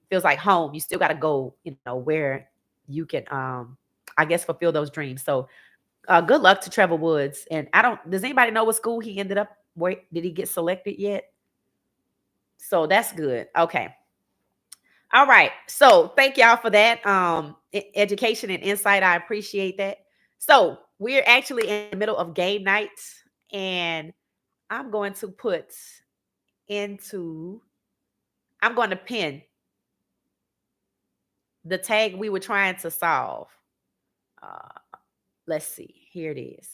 feels like home, you still got to go, where you can, I guess, fulfill those dreams. So good luck to Trevor Woods. And does anybody know what school he ended up? Where did he get selected yet? So that's good. Okay. All right. So thank y'all for that. Education and insight. I appreciate that. So we're actually in the middle of game night, and I'm going to pin the tag we were trying to solve. Let's see. Here it is.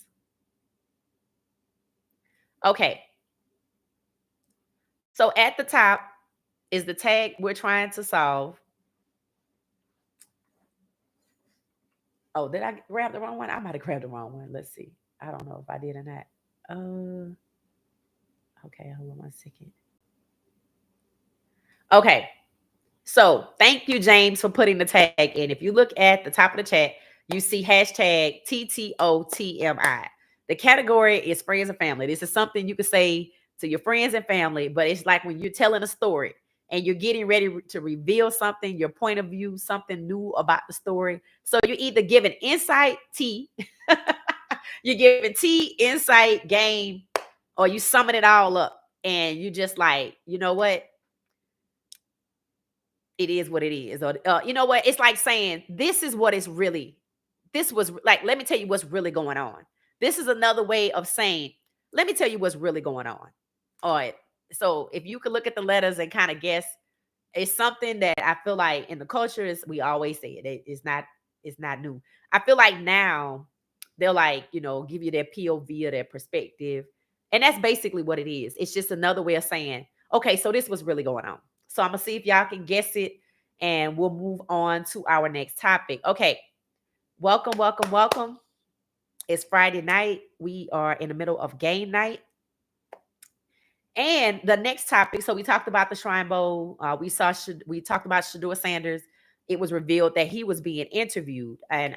Okay. So at the top is the tag we're trying to solve. Oh, did I grab the wrong one? I might have grabbed the wrong one. Let's see. I don't know if I did or not. Okay, hold on 1 second. Okay. So thank you, James, for putting the tag in. If you look at the top of the chat, you see hashtag TTOTMI. The category is friends and family. This is something you could say to your friends and family, but it's like when you're telling a story and you're getting ready to reveal something, your point of view, something new about the story. So you're either giving insight, tea, you're giving tea, insight, game, or you summing it all up and you just like, you know what? It is what it is. Or you know what? It's like saying, this is what it's really, this was like, let me tell you what's really going on. This is another way of saying, let me tell you what's really going on. All right. So if you could look at the letters and kind of guess, it's something that I feel like in the culture is, we always say it. It's not new. I feel like now they'll like, give you their POV or their perspective. And that's basically what it is. It's just another way of saying, okay, so this was really going on. So I'm gonna see if y'all can guess it and we'll move on to our next topic. Okay. Welcome, welcome, welcome. It's Friday night. We are in the middle of game night. And the next topic, so we talked about the Shrine Bowl. We talked about Shedeur Sanders. It was revealed that he was being interviewed. And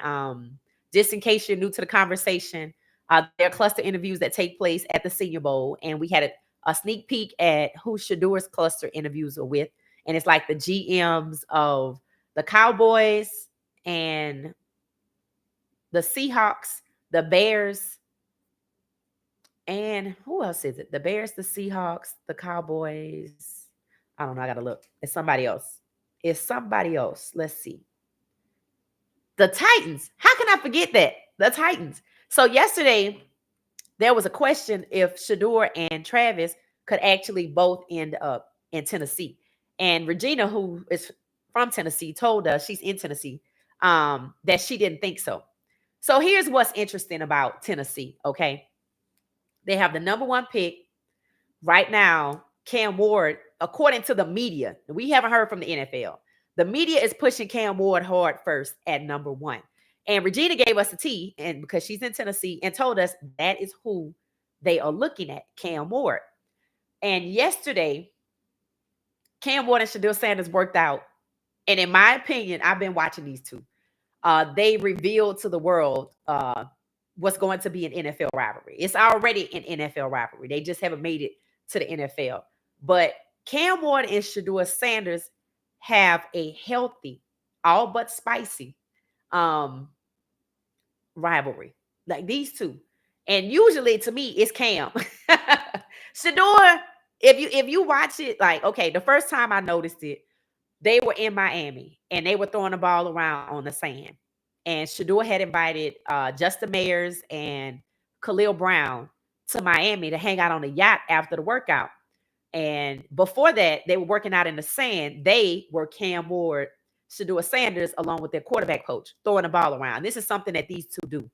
just in case you're new to the conversation, there are cluster interviews that take place at the Senior Bowl. And we had a sneak peek at who Shedeur's cluster interviews are with. And it's like the GMs of the Cowboys and the Seahawks, the Bears, and who else is it? The Bears, the Seahawks, the Cowboys. I don't know. I gotta look. It's somebody else. It's somebody else. Let's see. The Titans. How can I forget that? The Titans. So yesterday there was a question if Shedeur and Travis could actually both end up in Tennessee. And Regina, who is from Tennessee, told us, she's in Tennessee, that she didn't think so. So here's what's interesting about Tennessee. Okay, they have the number one pick right now. Cam Ward, according to the media, we haven't heard from the NFL. The media is pushing Cam Ward hard first at number one. And Regina gave us a T, and because she's in Tennessee, and told us that is who they are looking at, Cam Ward. And yesterday, Cam Ward and Shedeur Sanders worked out. And in my opinion, I've been watching these two. They revealed to the world what's going to be an NFL rivalry. It's already an NFL rivalry. They just haven't made it to the NFL. But Cam Ward and Shedeur Sanders have a healthy, all but spicy rivalry. Like these two. And usually to me, it's Cam. Shedeur, if you watch it, like, okay, the first time I noticed it, they were in Miami and they were throwing the ball around on the sand. And Shedeur had invited Justin Mayers and Khalil Brown to Miami to hang out on the yacht after the workout. And before that, they were working out in the sand. They were Cam Ward, Shedeur Sanders, along with their quarterback coach, throwing the ball around. This is something that these two do.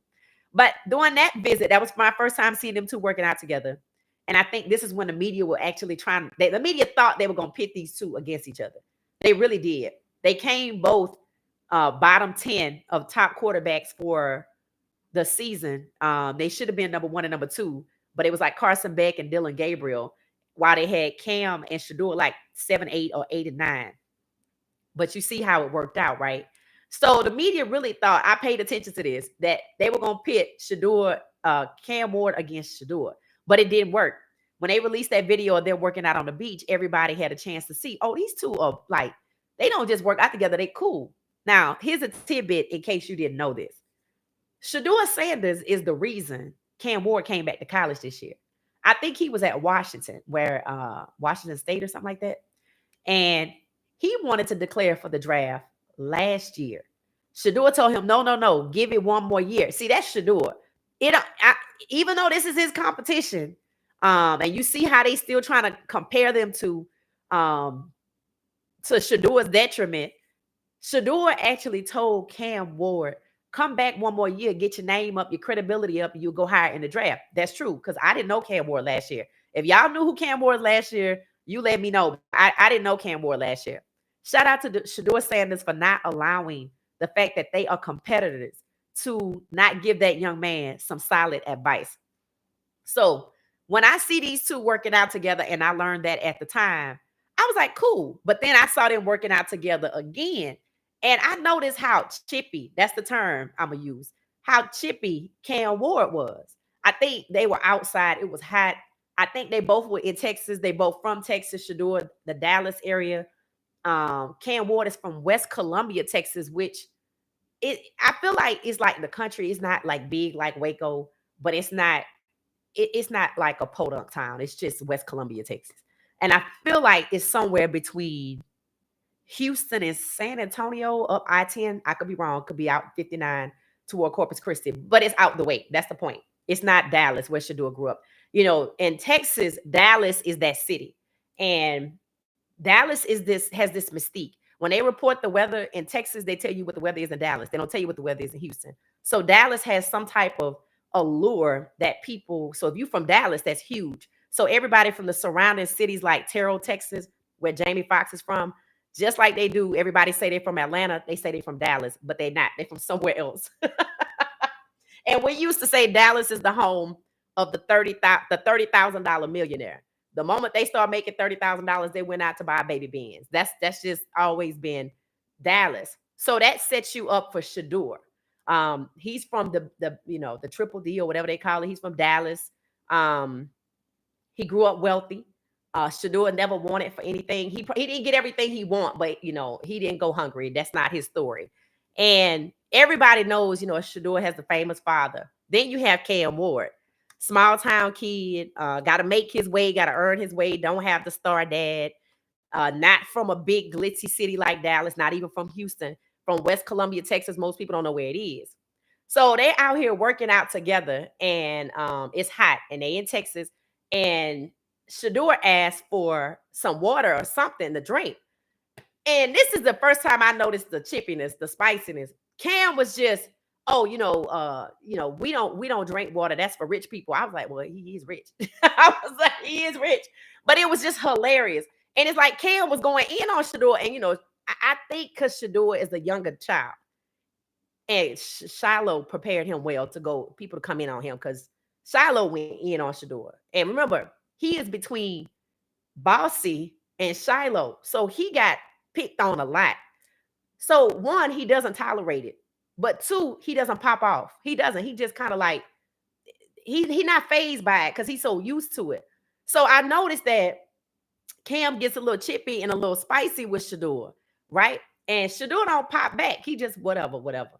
But during that visit, that was my first time seeing them two working out together. And I think this is when the media were actually the media thought they were going to pit these two against each other. They really did. They came both bottom 10 of top quarterbacks for the season. They should have been number one and number two, but it was like Carson Beck and Dylan Gabriel, while they had Cam and Shedeur like 7, 8, or 8 and 9. But you see how it worked out, right? So the media really thought, I paid attention to this, that they were going to pit Shedeur, Cam Ward against Shedeur, but it didn't work. When they released that video of them working out on the beach, everybody had a chance to see, oh, these two are like, they don't just work out together, they cool. Now, here's a tidbit in case you didn't know this. Shedeur Sanders is the reason Cam Ward came back to college this year. I think he was at Washington, Washington State or something like that. And he wanted to declare for the draft last year. Shedeur told him, no, no, no, give it one more year. See, that's Shedeur. Even though this is his competition, and you see how they still trying to compare them to Shedeur's detriment. Shedeur actually told Cam Ward, come back one more year, get your name up, your credibility up, and you'll go higher in the draft. That's true, because I didn't know Cam Ward last year. If y'all knew who Cam Ward last year, you let me know. I didn't know Cam Ward last year. Shout out to Shedeur Sanders for not allowing the fact that they are competitors to not give that young man some solid advice. So when I see these two working out together, and I learned that at the time, I was like, cool. But then I saw them working out together again. And I noticed how chippy, that's the term I'm going to use, how chippy Cam Ward was. I think they were outside. It was hot. I think they both were in Texas. They both from Texas. Shedeur, the Dallas area. Cam Ward is from West Columbia, Texas, which I feel like it's like the country is not like big like Waco, but it's not like a podunk town. It's just West Columbia, Texas. And I feel like it's somewhere between Houston and San Antonio up I-10. I could be wrong, could be out 59 toward Corpus Christi, but it's out the way. That's the point. It's not Dallas where Shedeur grew up. In Texas, Dallas is that city. And Dallas has this mystique. When they report the weather in Texas, they tell you what the weather is in Dallas. They don't tell you what the weather is in Houston. So Dallas has some type of allure that people. So if you're from Dallas, that's huge. So everybody from the surrounding cities like Terrell, Texas, where Jamie Foxx is from, just like they do, everybody say they're from Atlanta. They say they're from Dallas, but they're not. They're from somewhere else. And we used to say Dallas is the home of the $30,000 millionaire. The moment they start making $30,000, they went out to buy baby Benz. That's just always been Dallas. So that sets you up for Shedeur. He's from the Triple D or whatever they call it. He's from Dallas. Um, he grew up wealthy. Shedeur never wanted for anything. He didn't get everything he want, but he didn't go hungry. That's not his story. And everybody knows, Shedeur has the famous father. Then you have Cam Ward, small town kid, got to make his way, got to earn his way. Don't have the star dad. Not from a big glitzy city like Dallas. Not even from Houston. From West Columbia, Texas. Most people don't know where it is. So they out here working out together, and it's hot, and they in Texas, and Shedeur asked for some water or something to drink. And this is the first time I noticed the chippiness, the spiciness. Cam was just, oh, we don't drink water. That's for rich people. I was like, well, he is rich. I was like, he is rich. But it was just hilarious. And it's like Cam was going in on Shedeur. And I think because Shedeur is a younger child. And Shiloh prepared him well to go, people to come in on him because Shiloh went in on Shedeur. And remember, he is between Bossy and Shiloh. So he got picked on a lot. So one, he doesn't tolerate it. But two, he doesn't pop off. He doesn't. He just kind of like, he not phased by it because he's so used to it. So I noticed that Cam gets a little chippy and a little spicy with Shedeur, right? And Shedeur don't pop back. He just whatever, whatever.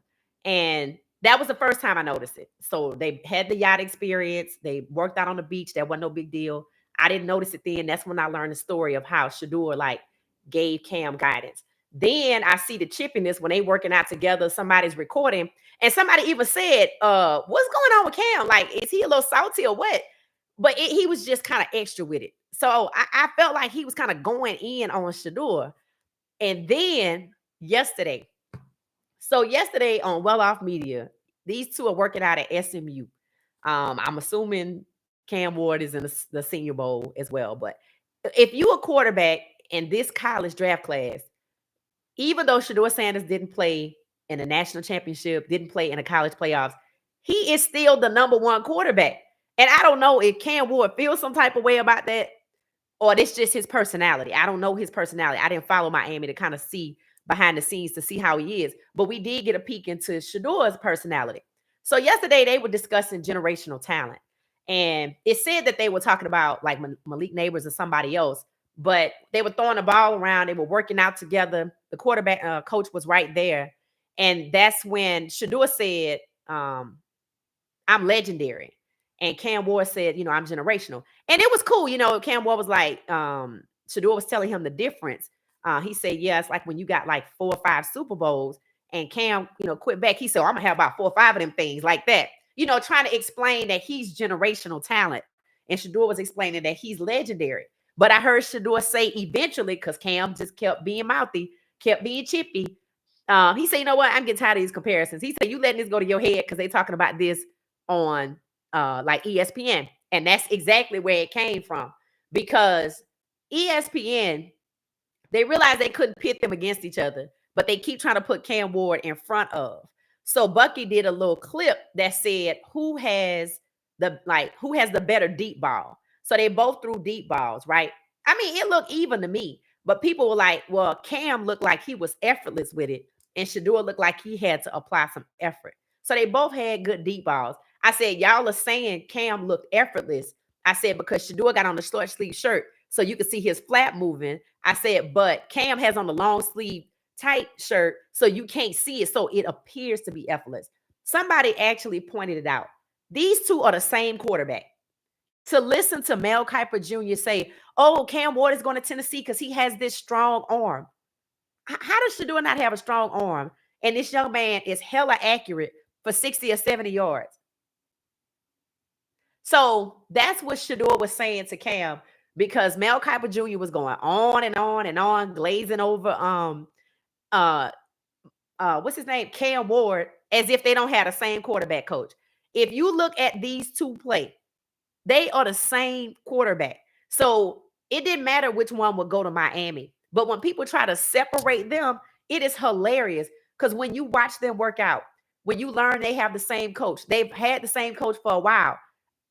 And that was the first time I noticed it. So they had the yacht experience. They worked out on the beach. That wasn't no big deal. I didn't notice it then. That's when I learned the story of how Shedeur like gave Cam guidance. Then I see the chippiness when they working out together. Somebody's recording, and somebody even said, "What's going on with Cam? Like, is he a little salty or what?" But he was just kind of extra with it. So I felt like he was kind of going in on Shedeur. And then yesterday, so yesterday on Well Off Media, these two are working out at SMU. I'm assuming Cam Ward is in the Senior Bowl as well. But if you a quarterback in this college draft class, even though Shedeur Sanders didn't play in a national championship, didn't play in a college playoffs, he is still the number one quarterback. And I don't know if Cam Ward feels some type of way about that, or this just his personality. I don't know his personality. I didn't follow Miami to kind of see behind the scenes to see how he is. But we did get a peek into Shedeur's personality. So yesterday they were discussing generational talent. And it said that they were talking about like Malik Neighbors or somebody else, but they were throwing the ball around. They were working out together. The quarterback coach was right there. And that's when Shedeur said, I'm legendary. And Cam Ward said, I'm generational. And it was cool. Cam Ward was like, Shedeur was telling him the difference. He said, yeah, it's like when you got like 4 or 5 Super Bowls and Cam, quit back. He said, I'm going to have about 4 or 5 of them things like that. Trying to explain that he's generational talent. And Shedeur was explaining that he's legendary. But I heard Shedeur say eventually, because Cam just kept being mouthy, kept being chippy. He said, you know what? I'm getting tired of these comparisons. He said, you letting this go to your head because they're talking about this on like ESPN. And that's exactly where it came from. Because ESPN, they realized they couldn't pit them against each other, but they keep trying to put Cam Ward in front of. So Bucky did a little clip that said who has the better deep ball. So they both threw deep balls, right? I mean, it looked even to me, but people were like, well, Cam looked like he was effortless with it, and Shedeur looked like he had to apply some effort. So they both had good deep balls. I said, y'all are saying Cam looked effortless. I said, because Shedeur got on the short sleeve shirt, so you could see his flap moving. I said, but Cam has on the long sleeve tight shirt, so you can't see it. So it appears to be effortless. Somebody actually pointed it out. These two are the same quarterback. To listen to Mel Kiper Jr. say, oh, Cam Ward is going to Tennessee because he has this strong arm. How does Shedeur not have a strong arm? And this young man is hella accurate for 60 or 70 yards. So that's what Shedeur was saying to Cam, because Mel Kiper Jr. was going on and on and on, glazing over uh what's his name? Cam Ward, as if they don't have the same quarterback coach. If you look at these two play, they are the same quarterback. So it didn't matter which one would go to Miami. But when people try to separate them, it is hilarious. Because when you watch them work out, when you learn they have the same coach, they've had the same coach for a while.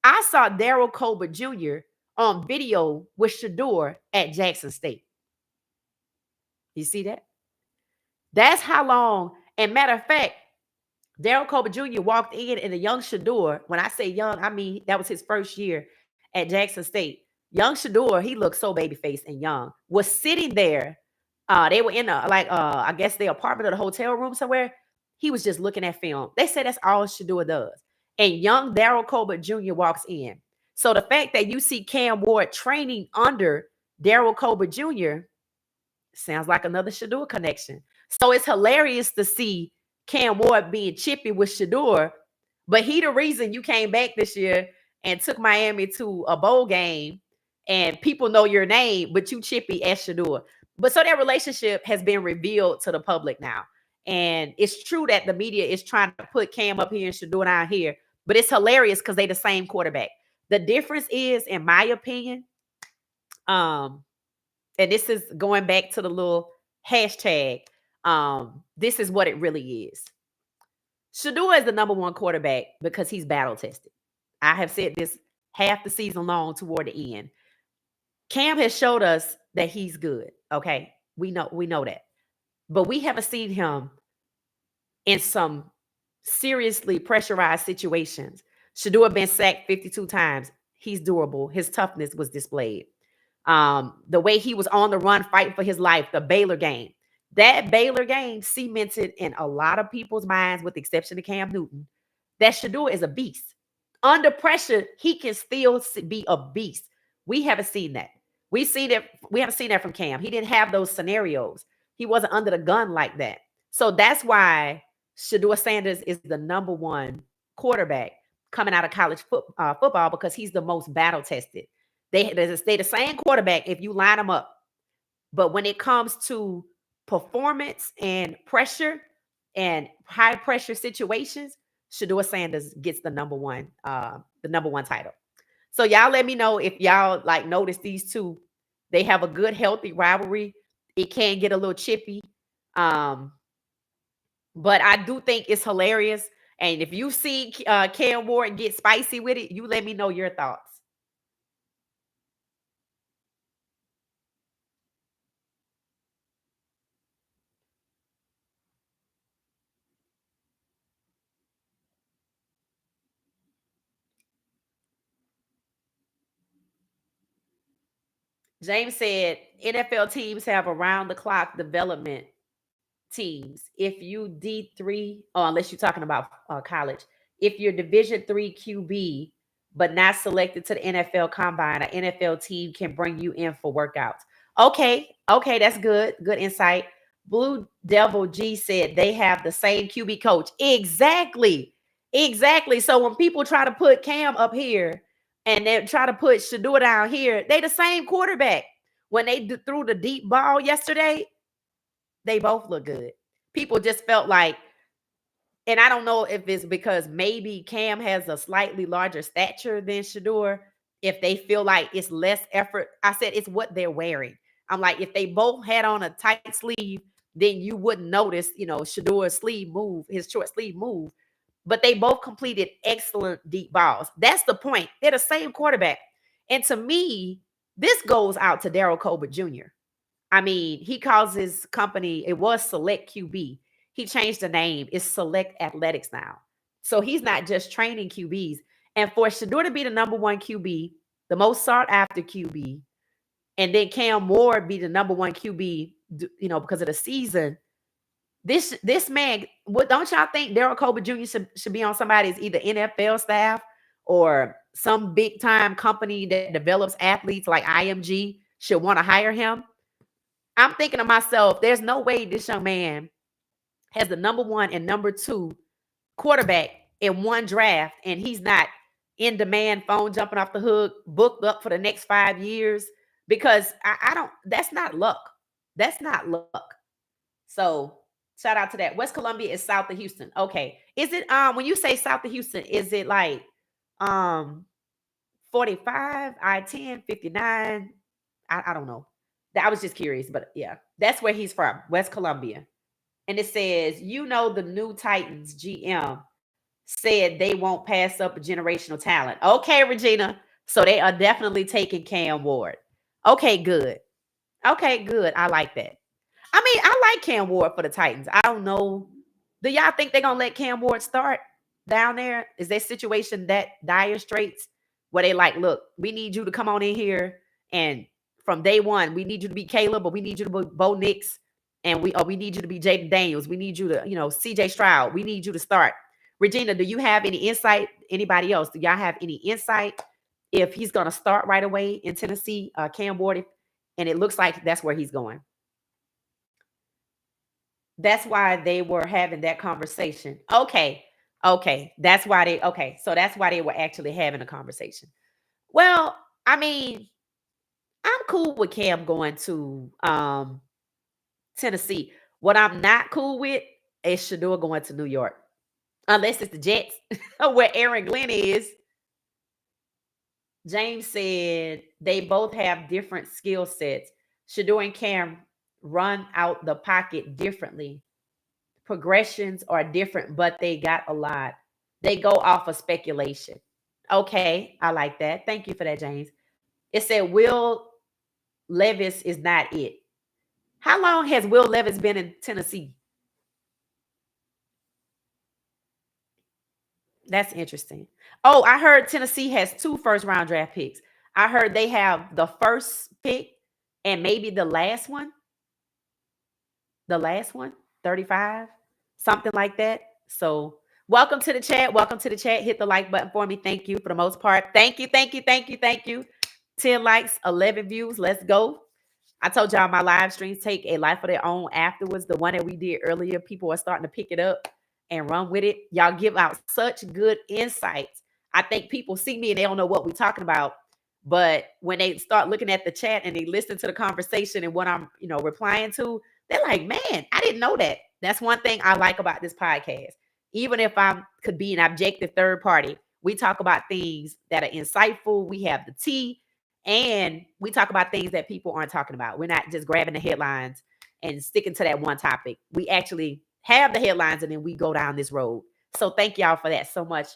I saw Daryl Colbert Jr. on video with Shedeur at Jackson State. You see that? That's how long. And matter of fact, Daryl Colbert Jr. walked in, and the young Shedeur, when I say young, I mean that was his first year at Jackson State. Young Shedeur, he looked so baby faced and young, was sitting there. They were in I guess the apartment or the hotel room somewhere. He was just looking at film. They said that's all Shedeur does. And young Daryl Colbert Jr. walks in. So the fact that you see Cam Ward training under Daryl Colbert Jr. sounds like another Shedeur connection. So it's hilarious to see Cam Ward being chippy with Shedeur, but he the reason you came back this year and took Miami to a bowl game, and people know your name, but you chippy as Shedeur. But so that relationship has been revealed to the public now. And it's true that the media is trying to put Cam up here and Shedeur down here, but it's hilarious because they the same quarterback. The difference is, in my opinion, and this is going back to the little hashtag, this is what it really is. Shedeur is the number one quarterback because he's battle tested. I have said this half the season long toward the end. Cam has showed us that he's good. Okay. We know that. But we haven't seen him in some seriously pressurized situations. Shedeur been sacked 52 times. He's durable. His toughness was displayed. The way he was on the run fighting for his life, the Baylor game. That Baylor game cemented in a lot of people's minds, with the exception of Cam Newton, that Shedeur is a beast. Under pressure, he can still be a beast. We haven't seen that. We haven't seen that from Cam. He didn't have those scenarios. He wasn't under the gun like that. So that's why Shedeur Sanders is the number one quarterback coming out of college football, because he's the most battle tested. They the same quarterback if you line them up. But when it comes to performance and pressure and high pressure situations, Shedeur Sanders gets the number one title. So y'all let me know if y'all like notice these two. They have a good, healthy rivalry. It can get a little chippy. But I do think it's hilarious. And if you see Cam Ward get spicy with it, you let me know your thoughts. James said NFL teams have around the clock development teams. If you D3, or unless you're talking about college, if you're Division 3 QB but not selected to the NFL Combine, an NFL team can bring you in for workouts. Okay, that's good. Good insight. Blue Devil G said they have the same QB coach. Exactly. So when people try to put Cam up here and they try to put Shedeur down here, they the same quarterback. When they threw the deep ball yesterday, they both look good. People just felt like, and I don't know if it's because maybe Cam has a slightly larger stature than Shedeur. If they feel like it's less effort, I said it's what they're wearing. I'm like, if they both had on a tight sleeve, then you wouldn't notice, Shedeur's sleeve move, his short sleeve move. But they both completed excellent deep balls. That's the point. They're the same quarterback. And to me, this goes out to Daryl Colbert Jr. I mean, he calls his company, it was Select QB. He changed the name. It's Select Athletics now. So he's not just training QBs. And for Shedeur to be the number one QB, the most sought after QB, and then Cam Ward be the number one QB, because of the season. This man, what don't y'all think Daryl Colbert Jr. should be on somebody's either NFL staff or some big time company that develops athletes like IMG should want to hire him? I'm thinking to myself, there's no way this young man has the number one and number two quarterback in one draft, and he's not in demand, phone jumping off the hook, booked up for the next 5 years. Because I don't, that's not luck. That's not luck. So shout out to that. West Columbia is south of Houston. Okay. Is it when you say south of Houston, is it like um 45, I-10, 59? I don't know. I was just curious, but yeah, that's where he's from, West Columbia. And it says, the new Titans GM said they won't pass up a generational talent. Okay, Regina. So they are definitely taking Cam Ward. Okay, good. Okay, good. I like that. I mean, I like Cam Ward for the Titans. I don't know. Do y'all think they're going to let Cam Ward start down there? Is their situation that dire straits where they like, look, we need you to come on in here, and from day one, we need you to be Caleb, or we need you to be Bo Nix, and we need you to be Jaden Daniels. We need you to, CJ Stroud. We need you to start. Regina, do you have any insight? Anybody else? Do y'all have any insight if he's going to start right away in Tennessee, Cam Ward, and it looks like that's where he's going? That's why they were having that conversation. Okay. Okay. So that's why they were actually having a conversation. Well, I mean, I'm cool with Cam going to Tennessee. What I'm not cool with is Shedeur going to New York. Unless it's the Jets, where Aaron Glenn is. James said they both have different skill sets. Shedeur and Cam run out the pocket differently. Progressions are different, but they got a lot. They go off of speculation. Okay, I like that. Thank you for that, James. It said Will Levis is not it. How long has Will Levis been in Tennessee? That's interesting. Oh, I heard Tennessee has 2 first-round draft picks. I heard they have the first pick and maybe the last one. The last one, 35, something like that. So welcome to the chat. Welcome to the chat. Hit the like button for me. Thank you for the most part. Thank you, thank you, thank you, thank you. 10 likes, 11 views. Let's go. I told y'all my live streams take a life of their own afterwards. The one that we did earlier, people are starting to pick it up and run with it. Y'all give out such good insights. I think people see me and they don't know what we're talking about. But when they start looking at the chat and they listen to the conversation and what I'm, replying to, they're like, man, I didn't know that. That's one thing I like about this podcast. Even if I could be an objective third party, we talk about things that are insightful. We have the tea, and we talk about things that people aren't talking about. We're not just grabbing the headlines and sticking to that one topic. We actually have the headlines and then we go down this road. So thank y'all for that so much.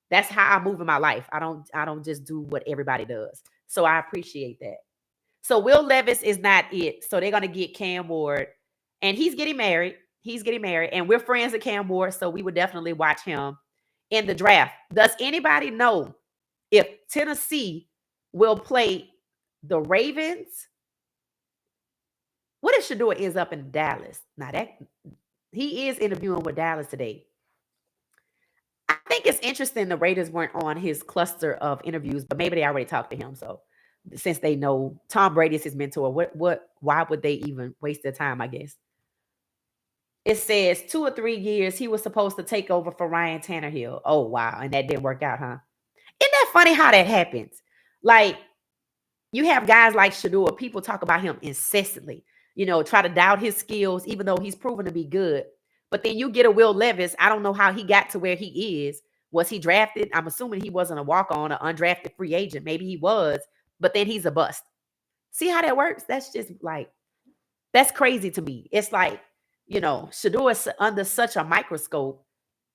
That's how I move in my life. I don't just do what everybody does. So I appreciate that. So Will Levis is not it. So they're going to get Cam Ward, and he's getting married. He's getting married, and we're friends with Cam Ward, so we would definitely watch him in the draft. Does anybody know if Tennessee will play the Ravens? What if Shedeur ends up in Dallas? Now that he is interviewing with Dallas today. I think it's interesting the Raiders weren't on his cluster of interviews, but maybe they already talked to him. So since they know Tom Brady is his mentor, why would they even waste their time, I guess? It says 2 or 3 years he was supposed to take over for Ryan Tannehill. Oh, wow. And that didn't work out, huh? Isn't that funny how that happens? Like, you have guys like Shedeur, people talk about him incessantly, try to doubt his skills, even though he's proven to be good. But then you get a Will Levis. I don't know how he got to where he is. Was he drafted? I'm assuming he wasn't a walk-on, an undrafted free agent. Maybe he was, but then he's a bust. See how that works? That's just like, that's crazy to me. It's like, Shedeur is under such a microscope,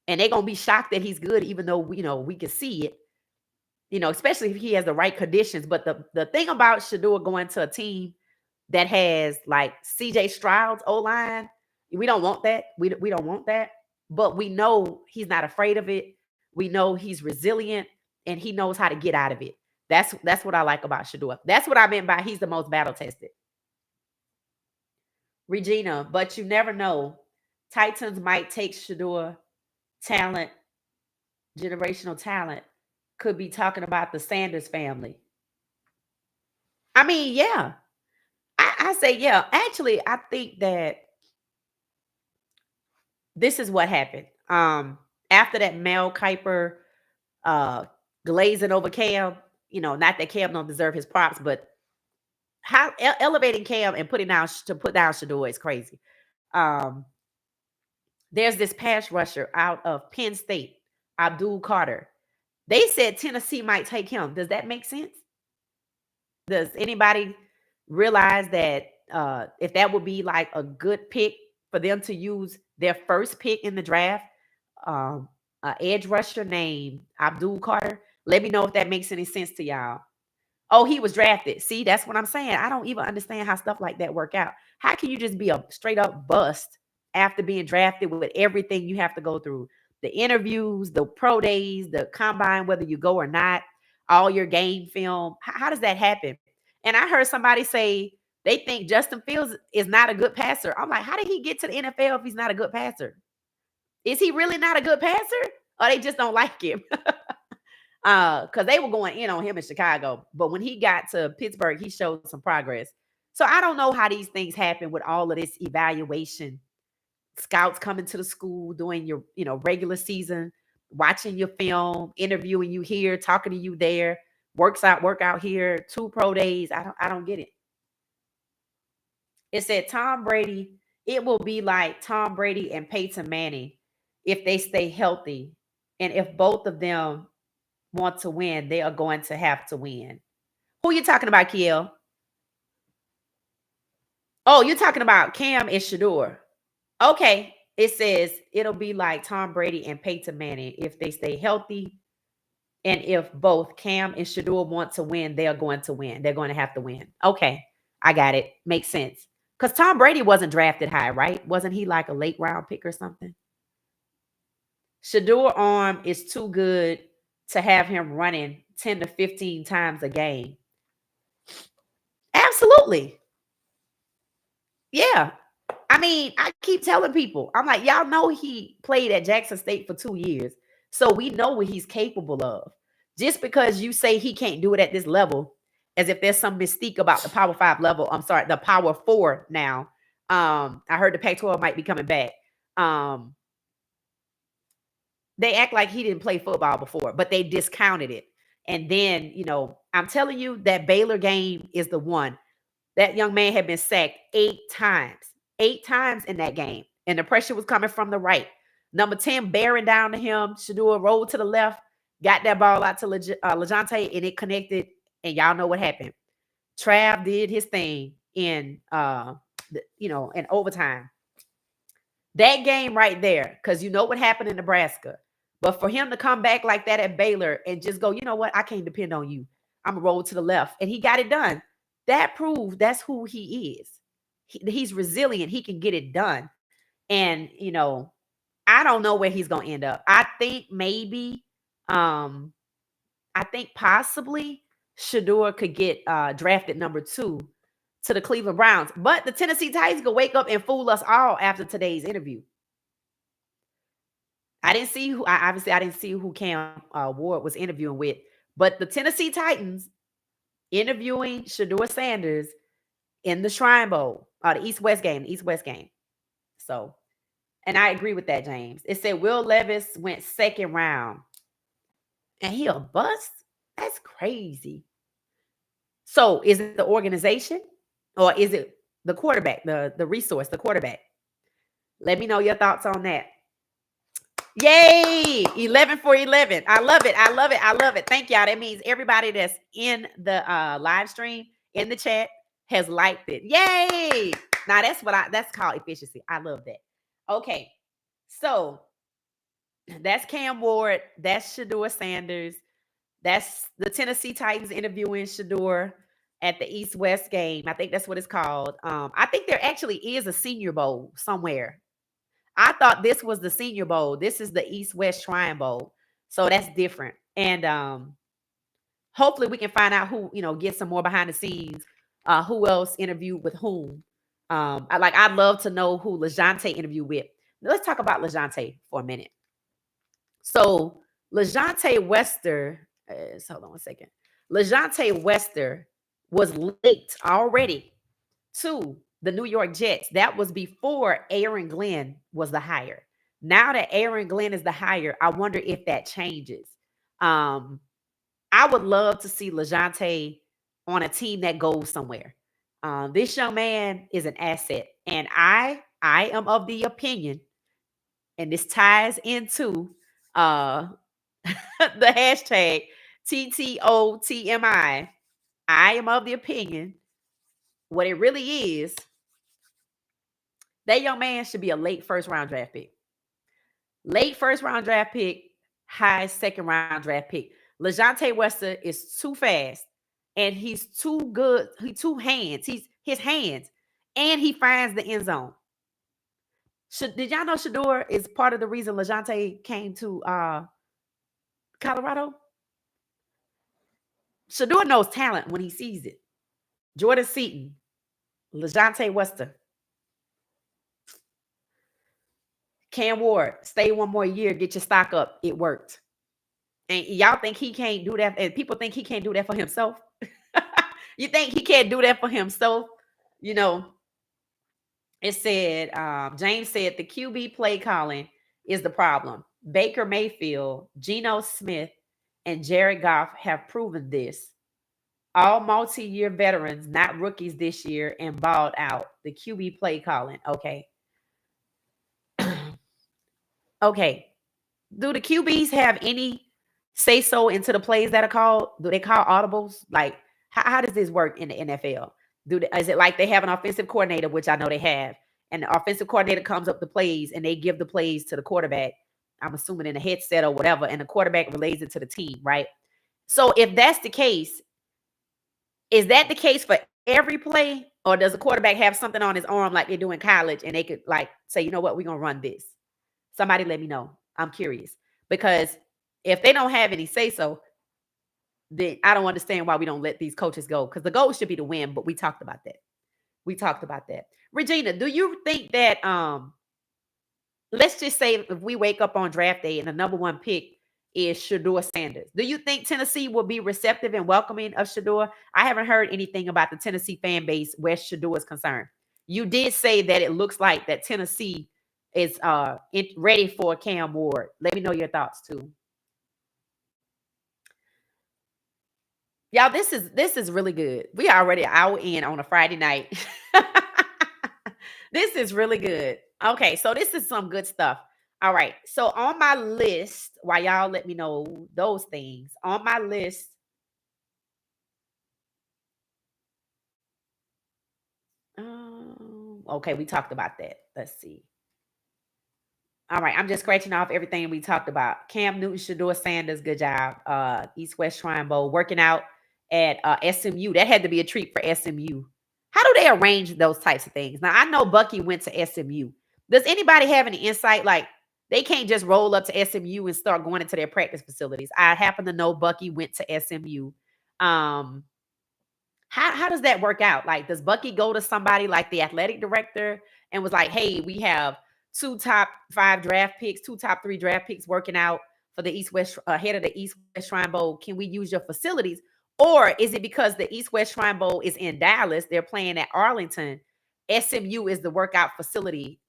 and they're going to be shocked that he's good, even though, we can see it, especially if he has the right conditions. But the thing about Shedeur going to a team that has like CJ Stroud's O-line, we don't want that. We don't want that. But we know he's not afraid of it. We know he's resilient, and he knows how to get out of it. That's what I like about Shedeur. That's what I meant by he's the most battle tested. Regina, but you never know. Titans might take Shedeur talent, generational talent. Could be talking about the Sanders family. I mean, yeah. I say, yeah. Actually, I think that this is what happened. After that Mel Kiper uh glazing over Cam, not that Cam don't deserve his props, but how elevating Cam and putting down to put down Shador is crazy. Um, there's this pass rusher out of Penn State, Abdul Carter. They said Tennessee might take him. Does that make sense? Does anybody realize that if that would be like a good pick for them to use their first pick in the draft, edge rusher named Abdul Carter? Let me know if that makes any sense to y'all. Oh, he was drafted. See, that's what I'm saying. I don't even understand how stuff like that work out. How can you just be a straight up bust after being drafted with everything you have to go through? The interviews, the pro days, the combine, whether you go or not, all your game film. How does that happen? And I heard somebody say they think Justin Fields is not a good passer. I'm like, how did he get to the NFL if he's not a good passer? Is he really not a good passer? Or they just don't like him? Because they were going in on him in Chicago. But when he got to Pittsburgh, he showed some progress. So I don't know how these things happen with all of this evaluation. Scouts coming to the school, doing your, regular season, watching your film, interviewing you here, talking to you there, work out here, 2 pro days. I don't get it. It said Tom Brady, it will be like Tom Brady and Peyton Manning if they stay healthy. And if both of them want to win, they are going to have to win. Who you talking about, Kiel? Oh, you're talking about Cam and Shedeur. Okay. It says it'll be like Tom Brady and Peyton Manning if they stay healthy. And if both Cam and Shedeur want to win, they are going to win. They're going to have to win. Okay. I got it. Makes sense. Because Tom Brady wasn't drafted high, right? Wasn't he like a late round pick or something? Shedeur arm is too good to have him running 10 to 15 times a game. Absolutely. Yeah. I mean, I keep telling people, I'm like, y'all know he played at Jackson State for 2 years. So we know what he's capable of. Just because you say he can't do it at this level, as if there's some mystique about the Power 5 level. I'm sorry, the Power 4 now. I heard the Pac-12 might be coming back. Um, they act like he didn't play football before, but they discounted it. And then, I'm telling you that Baylor game is the one. That young man had been sacked 8 times in that game. And the pressure was coming from the right. Number 10 bearing down to him. Shedeur rolled to the left, got that ball out to LeJontay, and it connected. And y'all know what happened. Trav did his thing in in overtime. That game right there, because you know what happened in Nebraska. But for him to come back like that at Baylor and just go, you know what? I can't depend on you. I'm going to roll to the left. And he got it done. That proves that's who he is. He's resilient. He can get it done. And, I don't know where he's going to end up. I think maybe, I think possibly Shedeur could get drafted number 2 to the Cleveland Browns. But the Tennessee Titans could wake up and fool us all after today's interview. I didn't see who. I didn't see who Cam Ward was interviewing with, but the Tennessee Titans interviewing Shedeur Sanders in the Shrine Bowl, the East-West game, So, and I agree with that, James. It said Will Levis went second round, and he a bust. That's crazy. So, is it the organization, or is it the quarterback, the resource, the quarterback? Let me know your thoughts on that. Yay! 11 for 11. I love it. I love it. I love it. Thank y'all. That means everybody that's in the live stream, in the chat, has liked it. Yay! Now that's called efficiency. I love that. Okay. So that's Cam Ward. That's Shedeur Sanders. That's the Tennessee Titans interviewing Shedeur at the East-West game. I think that's what it's called. I think there actually is a Senior Bowl somewhere. I thought this was the Senior Bowl. This is the East-West Shrine Bowl. So that's different. And hopefully we can find out who, get some more behind the scenes, who else interviewed with whom. I'd love to know who LaJohntay interviewed with. Let's talk about LaJohntay for a minute. So LaJohntay Wester, hold on one second. LaJohntay Wester was linked already to the New York Jets. That was before Aaron Glenn was the hire. Now that Aaron Glenn is the hire, I wonder if that changes. Um, I would love to see LaJohntay on a team that goes somewhere. This young man is an asset, and I am of the opinion, and this ties into the hashtag TTOTMI. I am of the opinion what it really is, that young man should be a late first round draft pick. Late first round draft pick, high second round draft pick. LaJohntay Wester is too fast and he's too good. He's two hands. He's his hands. And he finds the end zone. Did y'all know Shedeur is part of the reason LaJohntay came to Colorado? Shedeur knows talent when he sees it. Jordan Seaton, LaJohntay Wester, Cam Ward, stay one more year, get your stock up. It worked. And y'all think he can't do that? And people think he can't do that for himself. You think he can't do that for himself? You know, it said, James said the QB play calling is the problem. Baker Mayfield, Geno Smith, and Jared Goff have proven this. All multi-year veterans, not rookies this year, and balled out. The QB play calling. Okay. Okay. Do the QBs have any say so into the plays that are called? Do they call audibles? Like, how does this work in the NFL? Is it like they have an offensive coordinator, which I know they have, and the offensive coordinator comes up the plays and they give the plays to the quarterback? I'm assuming in a headset or whatever, and the quarterback relays it to the team, right? So if that's the case, is that the case for every play, or does the quarterback have something on his arm like they do in college, and they could like say, you know what, we're gonna run this? Somebody let me know. I'm curious. Because if they don't have any say so, then I don't understand why we don't let these coaches go. Because the goal should be to win, but we talked about that. We talked about that. Regina, do you think that let's just say if we wake up on draft day and the number one pick is Shedeur Sanders, do you think Tennessee will be receptive and welcoming of Shedeur? I haven't heard anything about the Tennessee fan base where Shedeur is concerned. You did say that it looks like that Tennessee is ready for Cam Ward. Let me know your thoughts too. Y'all, this is really good. We already out in on a Friday night. This is really good. Okay, so this is some good stuff. All right. So on my list, while y'all let me know those things, on my list, okay, we talked about that. Let's see. All right, I'm just scratching off everything we talked about. Cam Newton, Shedeur Sanders, good job. East West Shrine Bowl, working out at SMU. That had to be a treat for SMU. How do they arrange those types of things? Now, I know Bucky went to SMU. Does anybody have any insight? Like, they can't just roll up to SMU and start going into their practice facilities. I happen to know Bucky went to SMU. How does that work out? Like, does Bucky go to somebody like the athletic director and was like, hey, we have two top 5 draft picks, two top 3 draft picks working out for the East West ahead of the East West Shrine Bowl. Can we use your facilities? Or is it because the East West Shrine Bowl is in Dallas, they're playing at Arlington, SMU is the workout facility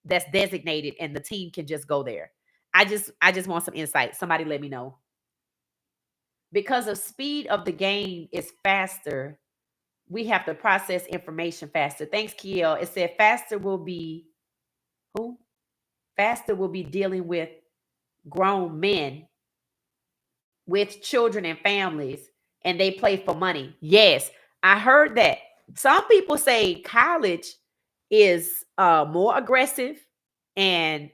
that's designated and the team can just go there? I just want some insight. Somebody let me know. Because the speed of the game is faster, we have to process information faster. Thanks, Kiel. It said faster will be who? Faster will be dealing with grown men with children and families, and they play for money. Yes, I heard that. Some people say college is more aggressive and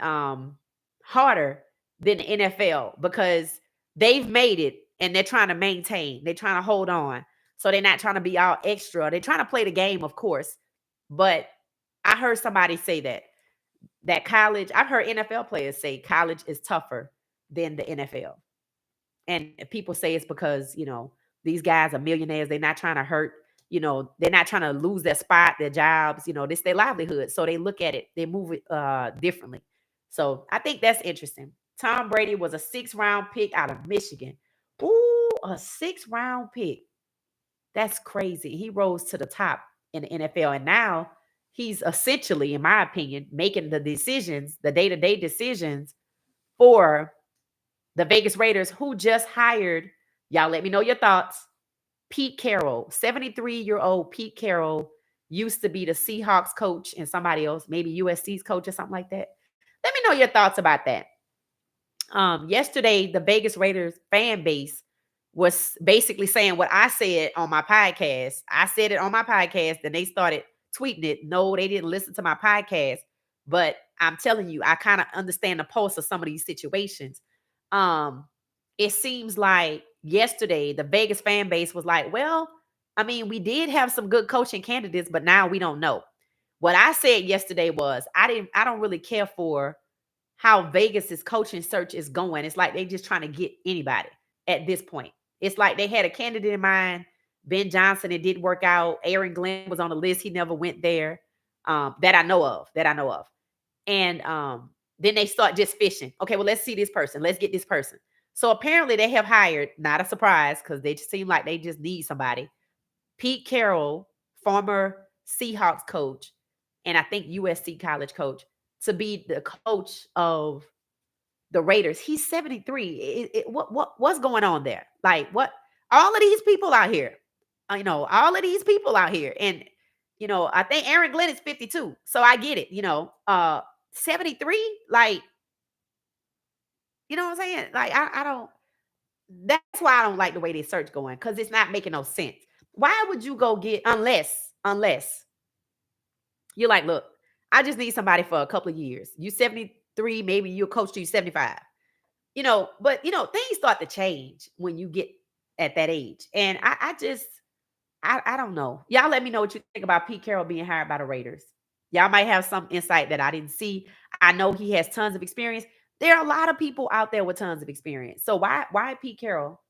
harder than the NFL because they've made it and they're trying to maintain, they're trying to hold on. So they're not trying to be all extra. They're trying to play the game, of course. But I heard somebody say that college, I've heard NFL players say college is tougher than the NFL. And people say it's because, These guys are millionaires. They're not trying to hurt, they're not trying to lose their spot, their jobs, this their livelihood. So they look at it, they move it differently. So I think that's interesting. Tom Brady was a 6th-round pick out of Michigan. Ooh, a 6th-round pick. That's crazy. He rose to the top in the NFL. And now he's essentially, in my opinion, making the decisions, the day-to-day decisions for the Vegas Raiders, who just hired, y'all let me know your thoughts, Pete Carroll. 73-year-old Pete Carroll used to be the Seahawks coach and somebody else, maybe USC's coach or something like that. Let me know your thoughts about that. Yesterday, the Vegas Raiders fan base was basically saying what I said on my podcast. I said it on my podcast, and they started tweeting it. No, they didn't listen to my podcast, but I'm telling you, I kind of understand the pulse of some of these situations. It seems like yesterday the Vegas fan base was like, well, I mean, we did have some good coaching candidates, but now we don't know. What I said yesterday was I don't really care for how Vegas's coaching search is going. It's like they just trying to get anybody at this point. It's like they had a candidate in mind, Ben Johnson. It didn't work out. Aaron Glenn was on the list. He never went there. That I know of. And then they start just fishing. Okay, well, let's see this person. Let's get this person. So apparently they have hired, not a surprise, because they just seem like they just need somebody, Pete Carroll, former Seahawks coach, and I think USC college coach, to be the coach of the Raiders. He's 73. What's going on there? Like, what? All of these people out here, all of these people out here. And, I think Aaron Glenn is 52. So I get it, 73, like, you know what I'm saying? Like, I don't, that's why I don't like the way this search going, because it's not making no sense. Why would you go get, unless you're like, look, I just need somebody for a couple of years. You 73, maybe you'll coach till you 75. But things start to change when you get at that age. And I don't know. Y'all let me know what you think about Pete Carroll being hired by the Raiders. Y'all might have some insight that I didn't see. I know he has tons of experience. There are a lot of people out there with tons of experience. So why Pete Carroll?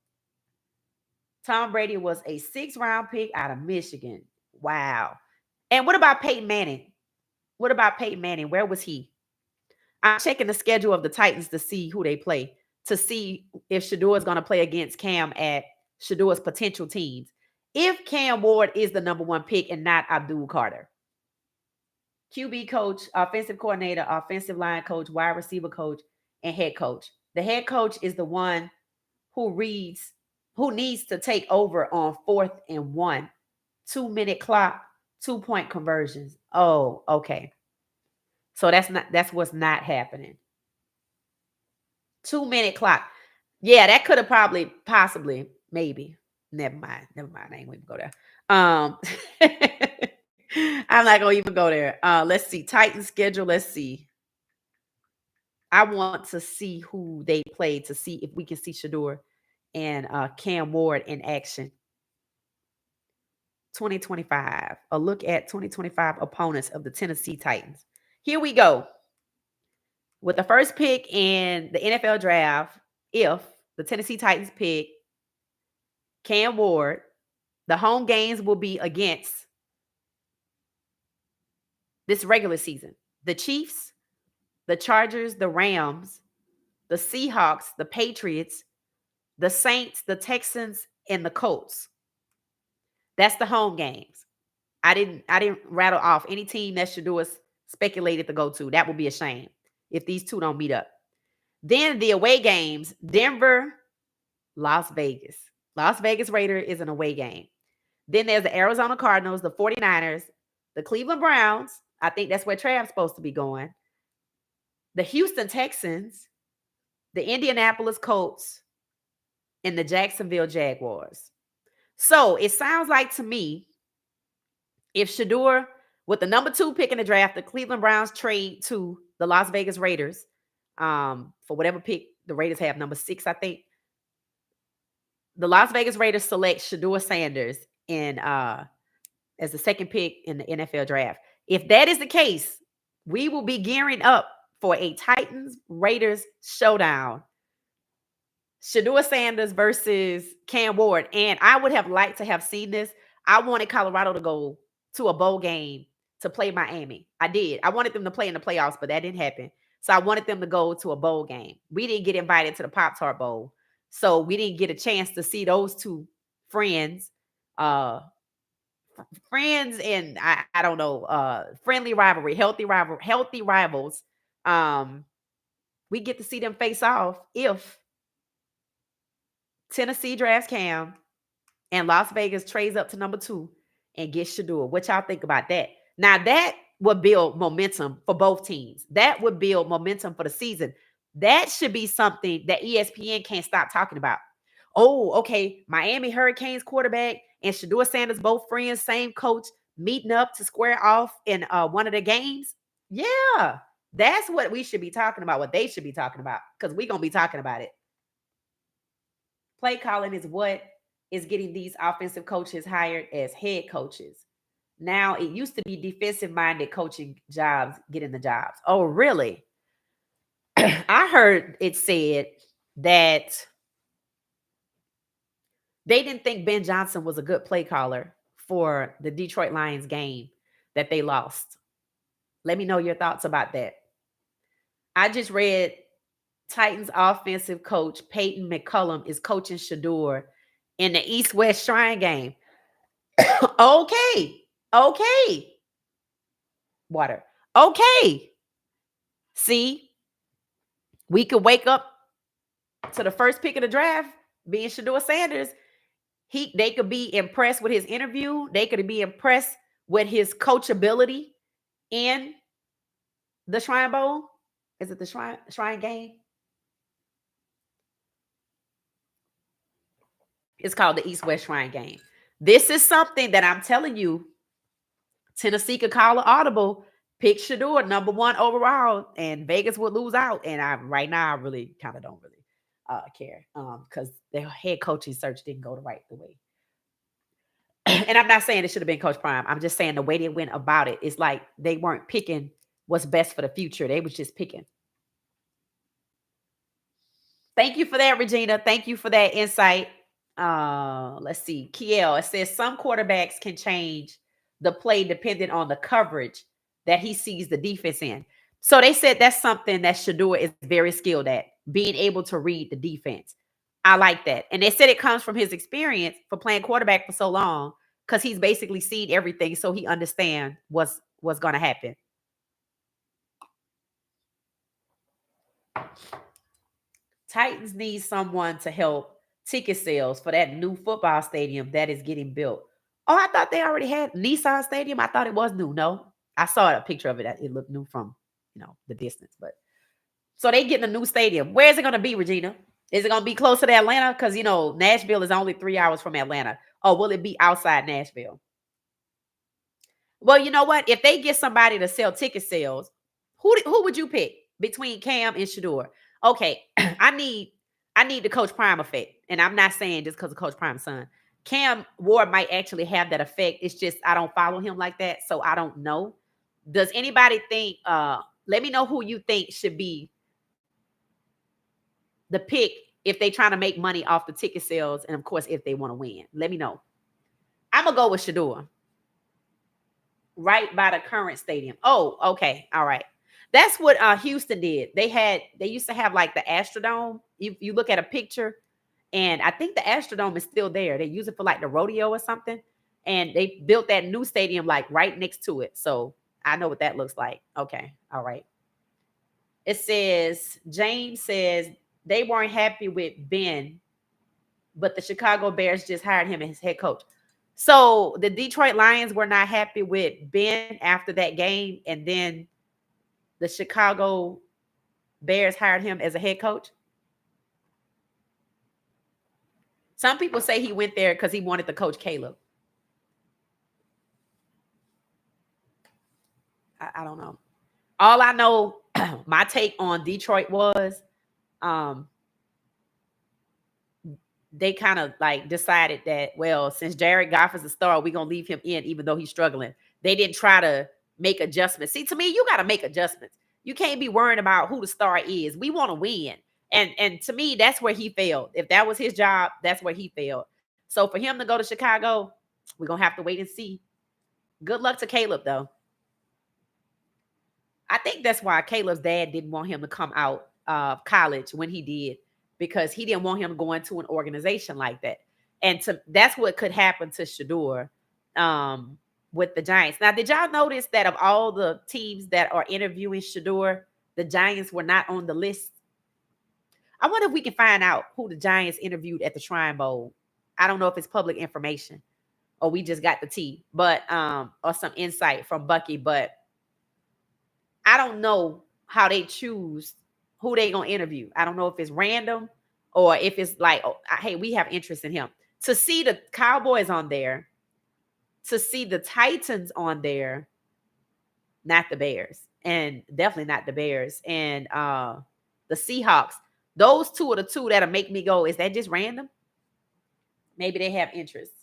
Tom Brady was a 6th-round pick out of Michigan. Wow. And what about Peyton Manning? Where was he? I'm checking the schedule of the Titans to see who they play, to see if Shedeur is going to play against Cam at Shedeur's potential teams. If Cam Ward is the number 1 pick and not Abdul Carter. QB coach, offensive coordinator, offensive line coach, wide receiver coach, and head coach. The head coach is the one who needs to take over on 4th and 1, 2-minute clock, 2-point conversions. Oh, okay. So that's what's not happening. 2-minute clock. Yeah, that could have possibly, maybe. Never mind. I ain't going to go there. I'm not going to even go there. Let's see. Titans schedule. Let's see. I want to see who they play to see if we can see Shedeur and Cam Ward in action. 2025. A look at 2025 opponents of the Tennessee Titans. Here we go. With the first pick in the NFL draft, if the Tennessee Titans pick Cam Ward, the home games will be against this regular season: the Chiefs, the Chargers, the Rams, the Seahawks, the Patriots, the Saints, the Texans, and the Colts. That's the home games. I didn't rattle off any team that Shedeur speculated to go to. That would be a shame if these two don't meet up. Then the away games: Denver, Las Vegas. Las Vegas Raider is an away game. Then there's the Arizona Cardinals, the 49ers, the Cleveland Browns. I think that's where Trav's supposed to be going. The Houston Texans, the Indianapolis Colts, and the Jacksonville Jaguars. So it sounds like to me, if Shedeur, with the number 2 pick in the draft, the Cleveland Browns trade to the Las Vegas Raiders for whatever pick the Raiders have, number 6, I think. The Las Vegas Raiders select Shedeur Sanders as the 2nd pick in the NFL draft. If that is the case, we will be gearing up for a Titans-Raiders showdown. Shedeur Sanders versus Cam Ward. And I would have liked to have seen this. I wanted Colorado to go to a bowl game to play Miami. I did. I wanted them to play in the playoffs, but that didn't happen. So I wanted them to go to a bowl game. We didn't get invited to the Pop-Tart Bowl. So we didn't get a chance to see those two friends. Friends and I don't know, friendly rivalry, healthy rivals. Um, we get to see them face off if Tennessee drafts Cam and Las Vegas trades up to number 2 and gets Shedeur. What y'all think about that? Now that would build momentum for both teams. That would build momentum for the season. That should be something that ESPN can't stop talking about. Oh, okay. Miami Hurricanes quarterback and Shedeur Sanders, both friends, same coach, meeting up to square off in one of the games. Yeah, that's what we should be talking about, what they should be talking about, because we're going to be talking about it. Play calling is what is getting these offensive coaches hired as head coaches. Now, it used to be defensive minded coaching jobs getting the jobs. Oh, really? I heard it said that they didn't think Ben Johnson was a good play caller for the Detroit Lions game that they lost. Let me know your thoughts about that. I just read Titans offensive coach Peyton McCullum is coaching Shedeur in the East-West Shrine game. Okay. Okay. Water. Okay. See, we could wake up to the first pick of the draft being Shedeur Sanders. They could be impressed with his interview. They could be impressed with his coachability in the Shrine Bowl. Is it the Shrine game? It's called the East-West Shrine game. This is something that I'm telling you, Tennessee could call an audible, pick Shedeur number 1 overall, and Vegas would lose out. And right now, I really kind of don't really care because their head coaching search didn't go the right way. And I'm not saying it should have been Coach Prime. I'm just saying the way they went about it is like they weren't picking what's best for the future. They was just picking. Thank you for that, Regina. Thank you for that insight. Let's see. Kiel, it says some quarterbacks can change the play depending on the coverage that he sees the defense in. So they said that's something that Shedeur is very skilled at, being able to read the defense. I like that. And they said it comes from his experience for playing quarterback for so long because he's basically seen everything, so he understands what's going to happen. Titans need someone to help ticket sales for that new football stadium that is getting built. Oh, I thought they already had Nissan Stadium. I thought it was new. No, I saw a picture of it. It looked new from, the distance. But so they getting a new stadium. Where is it going to be, Regina? Is it going to be closer to Atlanta? Because, Nashville is only 3 hours from Atlanta. Or will it be outside Nashville? Well, you know what? If they get somebody to sell ticket sales, who would you pick between Cam and Shedeur? Okay, I need the Coach Prime effect. And I'm not saying just because of Coach Prime's son. Cam Ward might actually have that effect. It's just I don't follow him like that, so I don't know. Does anybody think let me know who you think should be the pick if they trying to make money off the ticket sales, and of course if they want to win. Let me know. I'm gonna go with Shedeur. Right by the current stadium. Oh, okay. All right. That's what Houston did. They used to have like the Astrodome. You look at a picture, and I think the Astrodome is still there. They use it for like the rodeo or something. And they built that new stadium like right next to it. So I know what that looks like. Okay. All right. It says, James says they weren't happy with Ben, but the Chicago Bears just hired him as his head coach. So the Detroit Lions were not happy with Ben after that game, and then the Chicago Bears hired him as a head coach. Some people say he went there because he wanted to coach Caleb. I don't know. All I know, my take on Detroit was they kind of like decided that, well, since Jared Goff is a star, we're going to leave him in even though he's struggling. They didn't try to make adjustments. See, to me, you got to make adjustments. You can't be worrying about who the star is. We want to win. And to me, that's where he failed. If that was his job, that's where he failed. So for him to go to Chicago, we're gonna have to wait and see. Good luck to Caleb, though. I think that's why Caleb's dad didn't want him to come out of college when he did, because he didn't want him going to an organization like that. And that's what could happen to Shedeur um, with the Giants. Now, did y'all notice that of all the teams that are interviewing Shedeur, the Giants were not on the list? I wonder if we can find out who the Giants interviewed at the Shrine Bowl. I don't know if it's public information or we just got the tea, but or some insight from Bucky, but I don't know how they choose who they gonna interview. I don't know if it's random or if it's like, oh, hey, we have interest in him. To see the Cowboys on there, to see the Titans on there, not the Bears, and definitely not the Bears, and the Seahawks. Those two are the two that'll make me go, is that just random? Maybe they have interest.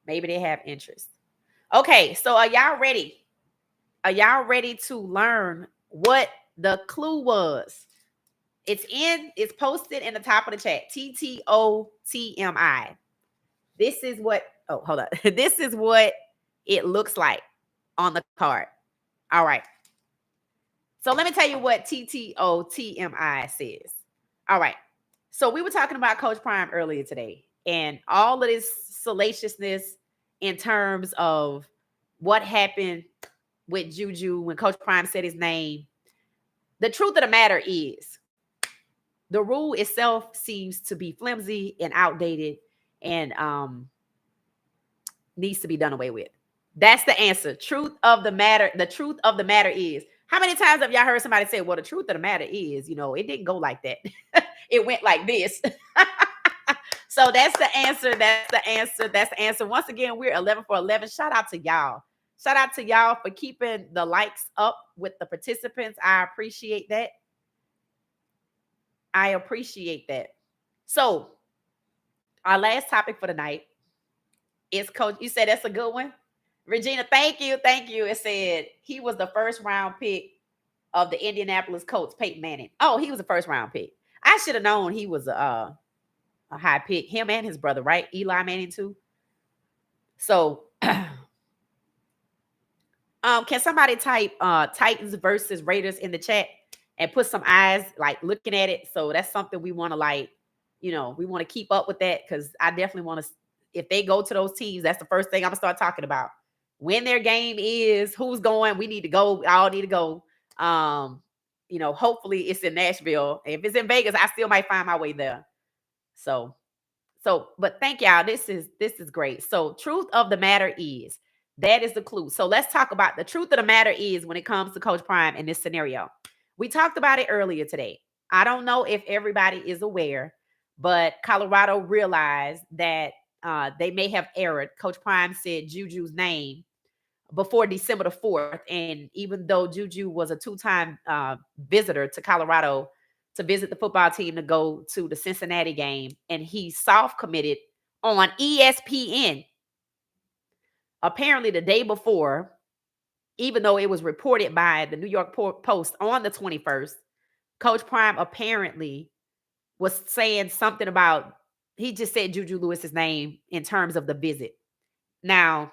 Maybe they have interest. Okay, so are y'all ready? Are y'all ready to learn what the clue was? It's posted in the top of the chat. TTOTMI. This is what, oh, hold on. This is what it looks like on the card. All right. So let me tell you what TTOTMI says. All right. So we were talking about Coach Prime earlier today, and all of this salaciousness in terms of what happened with Juju when Coach Prime said his name. The truth of the matter is, the rule itself seems to be flimsy and outdated, and needs to be done away with. That's the answer. Truth of the matter. The truth of the matter is, how many times have y'all heard somebody say, well, the truth of the matter is, it didn't go like that. It went like this. So that's the answer. That's the answer. That's the answer. Once again, we're 11 for 11. Shout out to y'all. Shout out to y'all for keeping the likes up with the participants. I appreciate that. I appreciate that. So, our last topic for the night is Coach. You said that's a good one? Regina, thank you. Thank you. It said he was the first round pick of the Indianapolis Colts, Peyton Manning. Oh, he was a first round pick. I should have known he was a high pick. Him and his brother, right? Eli Manning too. So, can somebody type Titans versus Raiders in the chat and put some eyes like looking at it? So that's something we want to we want to keep up with that, because I definitely want to. If they go to those teams, that's the first thing I'm gonna start talking about. When their game is, who's going, we need to go. We all need to go. Hopefully it's in Nashville. If it's in Vegas, I still might find my way there. But thank y'all. This is great. So, truth of the matter is, that is the clue. So let's talk about the truth of the matter is when it comes to Coach Prime in this scenario. We talked about it earlier today. I don't know if everybody is aware, but Colorado realized that they may have erred. Coach Prime said Juju's name before December the 4th. And even though Juju was a two-time visitor to Colorado to visit the football team to go to the Cincinnati game, and he soft committed on ESPN. Apparently the day before, even though it was reported by the New York Post on the 21st, Coach Prime apparently was saying something about, he just said Juju Lewis's name in terms of the visit. Now,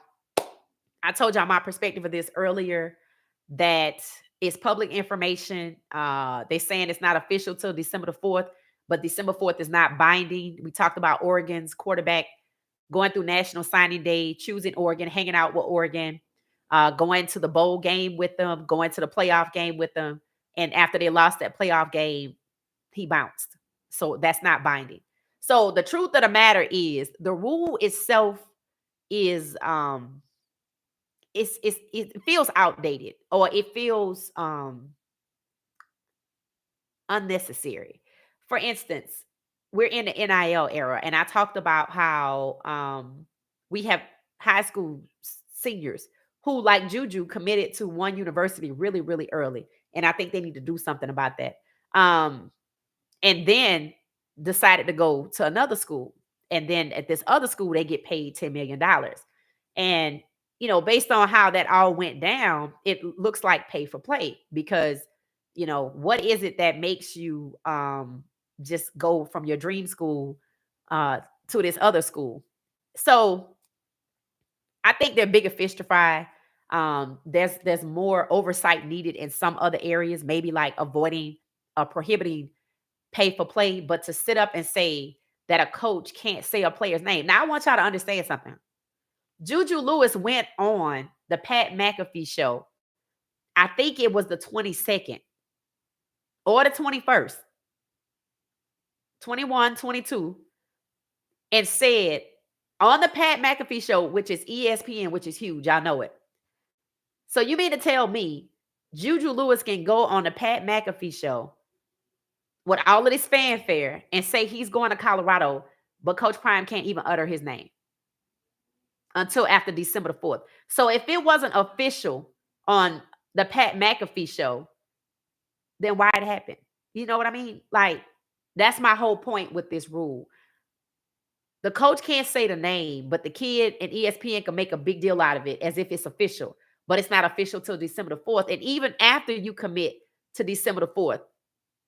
I told y'all my perspective of this earlier, that it's public information. They're saying it's not official till December the 4th, but December 4th is not binding. We talked about Oregon's quarterback going through National Signing Day, choosing Oregon, hanging out with Oregon, going to the bowl game with them, going to the playoff game with them. And after they lost that playoff game, he bounced. So that's not binding. So the truth of the matter is, the rule itself is it feels outdated, or it feels unnecessary. For instance, we're in the NIL era, and I talked about how we have high school seniors who, like Juju, committed to one university really, really early, and I think they need to do something about that. And then decided to go to another school, and then at this other school they get paid $10 million, and based on how that all went down, it looks like pay for play, because what is it that makes you just go from your dream school uh, to this other school. So I think they're bigger fish to fry. There's more oversight needed in some other areas, maybe like avoiding prohibiting pay for play, but to sit up and say that a coach can't say a player's name. Now I want y'all to understand something. Juju Lewis went on the Pat McAfee show. I think it was the 22nd or the 21st, 21, 22, and said on the Pat McAfee show, which is ESPN, which is huge, y'all know it. So you mean to tell me Juju Lewis can go on the Pat McAfee show with all of this fanfare and say he's going to Colorado, but Coach Prime can't even utter his name until after December the 4th. So if it wasn't official on the Pat McAfee show, then why it happened? You know what I mean? Like, that's my whole point with this rule. The coach can't say the name, but the kid and ESPN can make a big deal out of it as if it's official, but it's not official till December the 4th. And even after you commit to December the 4th,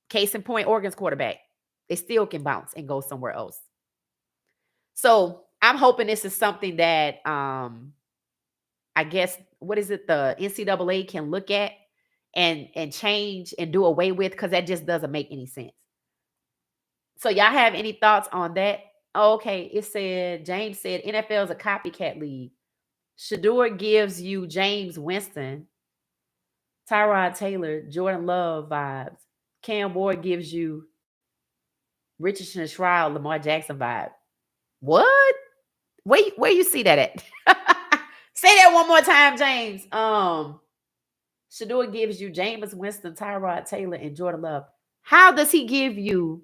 case in point, Oregon's quarterback, they still can bounce and go somewhere else. So I'm hoping this is something that I guess, what is it, the NCAA can look at and change and do away with, because that just doesn't make any sense. So y'all have any thoughts on that? Oh, okay, it said, James said NFL is a copycat league. Shedeur gives you James Winston, Tyrod Taylor, Jordan Love vibes. Cam Ward gives you Richardson Shroud, Lamar Jackson vibe. What? Where you see that at? Say that one more time, James. Shedeur gives you Jameis Winston, Tyrod Taylor, and Jordan Love. How does he give you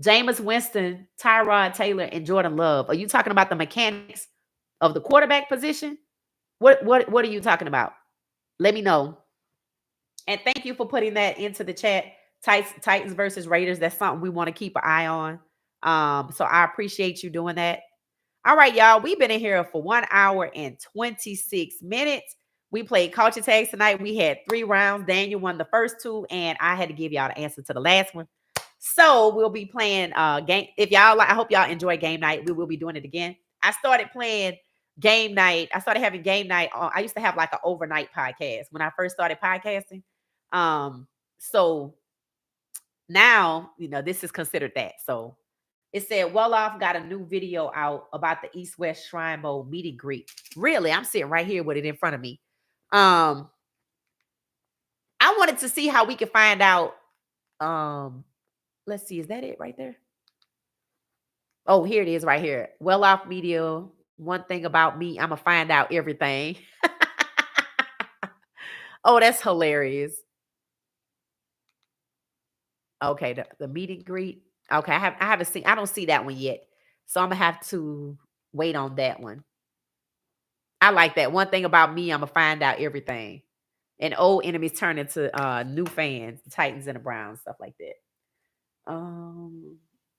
Jameis Winston, Tyrod Taylor, and Jordan Love? Are you talking about the mechanics of the quarterback position? What are you talking about? Let me know. And thank you for putting that into the chat. Titans versus Raiders. That's something we want to keep an eye on. So I appreciate you doing that. All right, y'all. We've been in here for 1 hour and 26 minutes. We played culture tags tonight. We had 3 rounds. Daniel won the first 2, and I had to give y'all the answer to the last one. So we'll be playing game. If y'all like, I hope y'all enjoy game night. We will be doing it again. I started playing game night. I started having game night. I used to have like an overnight podcast when I first started podcasting. So now, this is considered that. So it said, well off got a new video out about the East West Shrine Bowl meet and greet. Really, I'm sitting right here with it in front of me. I wanted to see how we could find out. Let's see, is that it right there? Oh, here it is right here. Well off media. One thing about me, I'm gonna find out everything. Oh, that's hilarious. Okay, the meet and greet. Okay, I haven't seen. I don't see that one yet, so I'm gonna have to wait on that one. I like that. One thing about me, I'm gonna find out everything. And old enemies turn into new fans, the Titans and the Browns, stuff like that.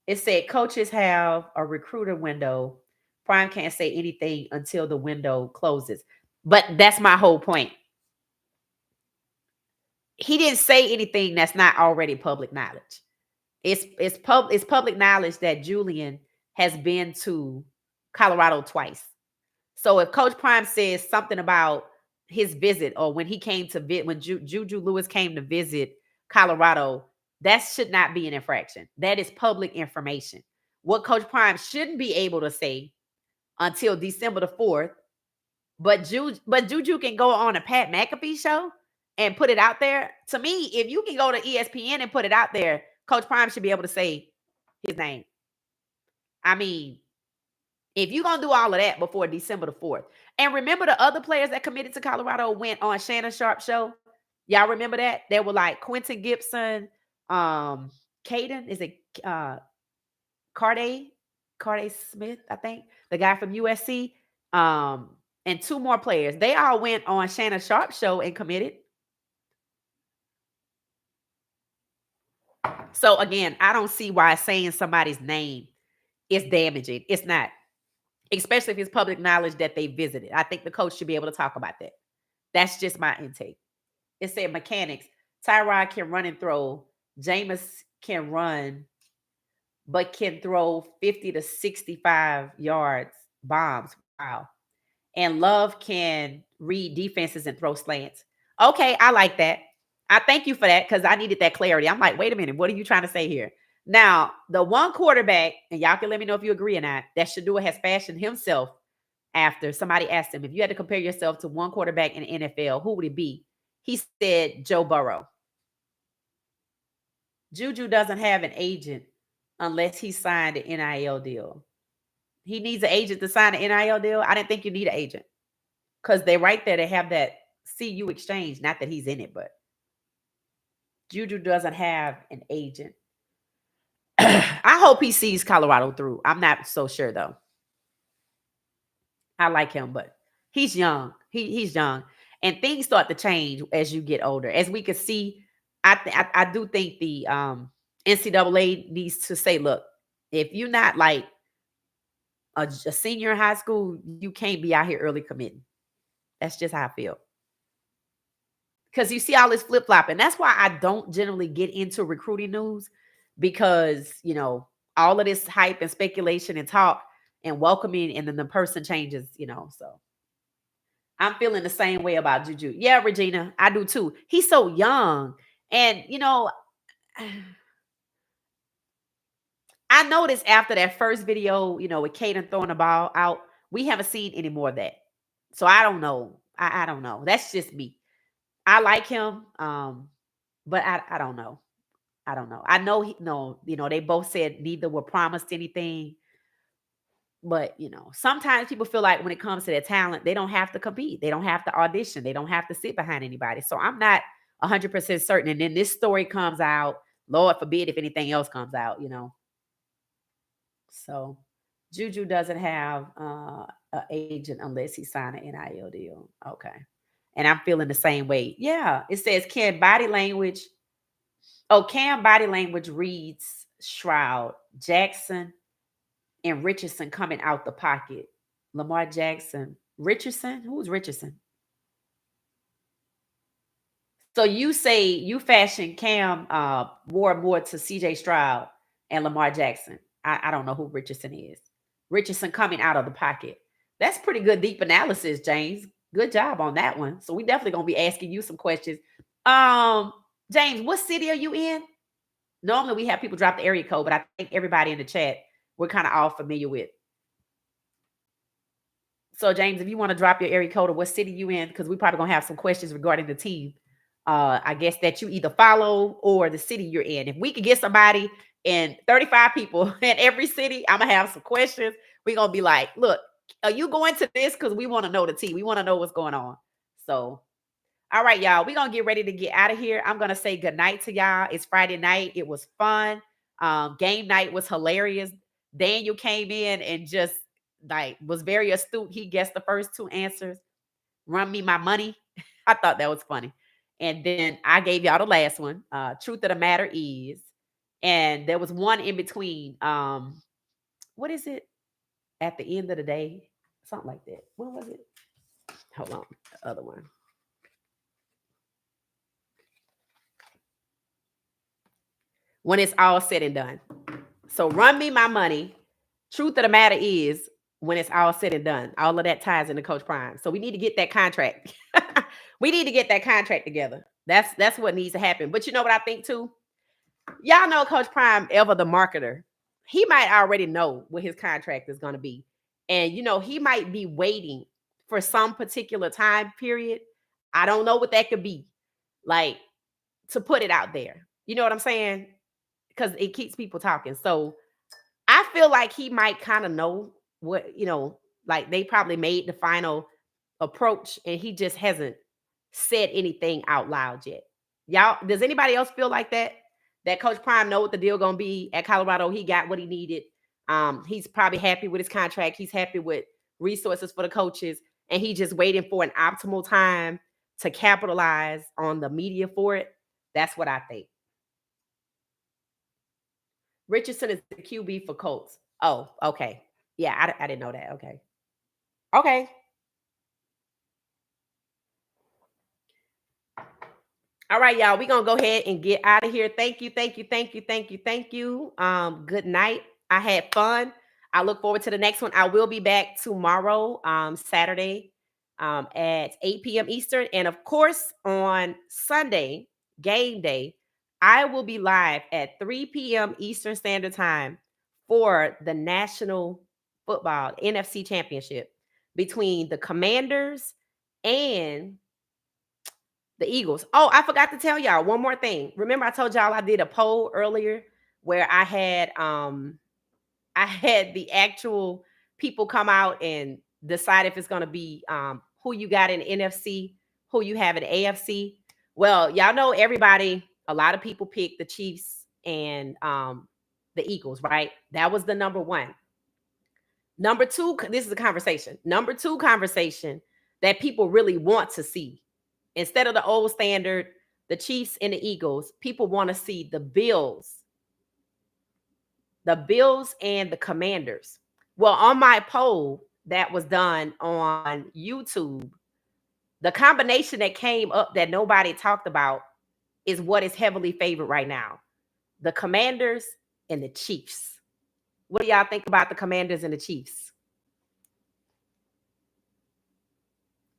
It said coaches have a recruiter window. Prime can't say anything until the window closes. But that's my whole point. He didn't say anything that's not already public knowledge. It's public knowledge that Julian has been to Colorado twice. So if Coach Prime says something about his visit, or when he came to when Juju Lewis came to visit Colorado, that should not be an infraction. That is public information. What Coach Prime shouldn't be able to say until December the 4th, but Juju can go on a Pat McAfee show and put it out there. To me, if you can go to ESPN and put it out there, Coach Prime should be able to say his name. I mean, if you're going to do all of that before December the 4th. And remember the other players that committed to Colorado went on Shannon Sharp show? Y'all remember that? They were like Quentin Gibson, Caden, is it Carday Smith, I think, the guy from USC, and 2 more players. They all went on Shannon Sharp show and committed. So again, I don't see why saying somebody's name is damaging. It's not. Especially if it's public knowledge that they visited. I think the coach should be able to talk about that. That's just my intake. It said mechanics. Tyrod can run and throw. Jameis can run but can throw 50 to 65 yards bombs. Wow. And Love can read defenses and throw slants. Okay, I like that. I thank you for that because I needed that clarity. I'm like, wait a minute, what are you trying to say here? Now, the one quarterback, and y'all can let me know if you agree or not, that Shedeur has fashioned himself after somebody asked him, if you had to compare yourself to one quarterback in the NFL, who would it be? He said Joe Burrow. Juju doesn't have an agent unless he signed an NIL deal. He needs an agent to sign an NIL deal. I didn't think you need an agent because they're right there. They have that CU exchange. Not that he's in it, but Juju doesn't have an agent. I hope he sees Colorado through. I'm not so sure though. I like him, but he's young. He's young, and things start to change as you get older. As we can see, I do think the NCAA needs to say, look, if you're not like a senior in high school, you can't be out here early committing. That's just how I feel. Because you see all this flip flopping. That's why I don't generally get into recruiting news because, all of this hype and speculation and talk and welcoming, and then the person changes. So I'm feeling the same way about Juju. Yeah, Regina, I do too. He's so young. And, I noticed after that first video, with Caden throwing the ball out, we haven't seen any more of that. So I don't know. I don't know. That's just me. I like him, but I don't know. I don't know. I know he no, they both said neither were promised anything. But sometimes people feel like when it comes to their talent, they don't have to compete. They don't have to audition. They don't have to sit behind anybody. So I'm not 100% certain. And then this story comes out. Lord forbid if anything else comes out. So Juju doesn't have an agent unless he signed an NIL deal. Okay. And I'm feeling the same way. Yeah. It says, can body language reads Shroud, Jackson, and Richardson coming out the pocket. Lamar Jackson. Richardson? Who's Richardson? So you say you fashion Cam wore more to CJ Stroud and Lamar Jackson. I don't know who Richardson is. Richardson coming out of the pocket. That's pretty good deep analysis, James. Good job on that one. So we definitely gonna be asking you some questions. Um, James, what city are you in? Normally we have people drop the area code, but I think everybody in the chat we're kind of all familiar with. So, James, if you want to drop your area code or what city you in, because we probably gonna have some questions regarding the team. I guess that you either follow or the city you're in. If we could get somebody in 35 people in every city, I'm gonna have some questions. We're gonna be like, look, are you going to this? Because we want to know the team. We want to know what's going on. So, all right, y'all. We're gonna get ready to get out of here. I'm gonna say good night to y'all. It's Friday night. It was fun. Game night was hilarious. Daniel came in and just like was very astute. He guessed the first two answers. Run me my money. I thought that was funny. And then I gave y'all the last one. Truth of the matter is, and there was one in between. What is it? At the end of the day, something like that. What was it? Hold on, the other one. When it's all said and done. So run me my money. Truth of the matter is, when it's all said and done, all of that ties into Coach Prime. So we need to get that contract. We need to get that contract together. That's what needs to happen. But you know what I think too? Y'all know Coach Prime, ever the marketer. He might already know what his contract is going to be. And he might be waiting for some particular time period. I don't know what that could be. Like to put it out there. You know what I'm saying? Because it keeps people talking. So I feel like he might kind of know what, like they probably made the final approach and he just hasn't said anything out loud yet. Y'all, does anybody else feel like that? That Coach Prime know what the deal gonna be at Colorado? He got what he needed. He's probably happy with his contract. He's happy with resources for the coaches, and he just waiting for an optimal time to capitalize on the media for it. That's what I think. Richardson is the QB for Colts. Oh, okay. Yeah, I didn't know that. Okay. Okay. All right, y'all. We're gonna go ahead and get out of here. Thank you, thank you, thank you, thank you, thank you. Good night. I had fun. I look forward to the next one. I will be back tomorrow, Saturday, at 8 p.m. Eastern. And of course, on Sunday, game day, I will be live at 3 p.m. Eastern Standard Time for the National Football NFC Championship between the Commanders and the Eagles. Oh, I forgot to tell y'all one more thing. Remember I told y'all I did a poll earlier where I had the actual people come out and decide if it's going to be who you got in NFC, who you have in AFC. Well, y'all know everybody, a lot of people picked the Chiefs and the Eagles, right? That was the number one. Number two, this is a conversation. Number two conversation that people really want to see. Instead of the old standard, the Chiefs and the Eagles, people want to see the Bills and the Commanders. Well, on my poll that was done on YouTube, the combination that came up that nobody talked about is what is heavily favored right now. The Commanders and the Chiefs. What do y'all think about the Commanders and the Chiefs?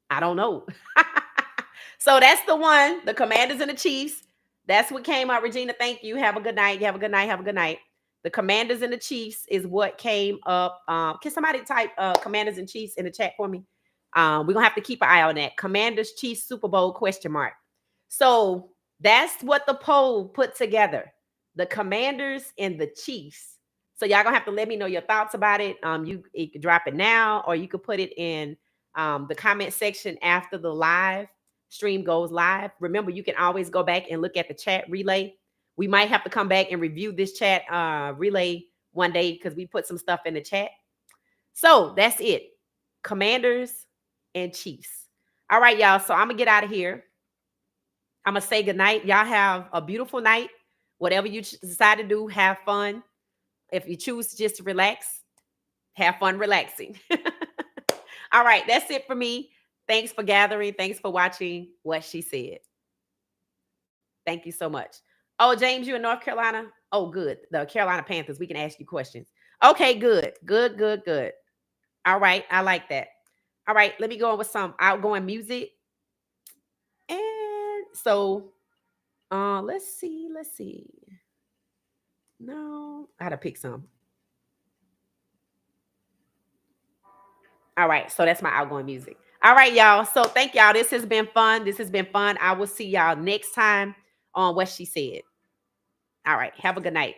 I don't know. So that's the one, the Commanders and the Chiefs. That's what came out. Regina, thank you. Have a good night. Have a good night. Have a good night. The Commanders and the Chiefs is what came up. Can somebody type Commanders and Chiefs in the chat for me? We're gonna have to keep an eye on that. Commanders Chiefs Super Bowl question mark. So that's what the poll put together. The Commanders and the Chiefs. So y'all gonna have to let me know your thoughts about it. You could drop it now, or you could put it in the comment section after the live stream goes live. Remember, you can always go back and look at the chat relay. We might have to come back and review this chat relay one day because we put some stuff in the chat. So that's it. Commanders and Chiefs. All right, y'all. So I'm gonna get out of here. I'm gonna say good night. Y'all have a beautiful night. Whatever you decide to do, have fun. If you choose to just relax, have fun relaxing. All right, that's it for me. Thanks for gathering. Thanks for watching What She Said. Thank you so much. Oh, James, you in North Carolina? Oh, good. The Carolina Panthers. We can ask you questions. Okay, good. Good, good, good. All right. I like that. All right. Let me go on with some outgoing music. And so let's see. Let's see. No, I gotta pick some. All right. So that's my outgoing music. All right, y'all. So thank y'all. This has been fun. This has been fun. I will see y'all next time on What She Said. All right. Have a good night.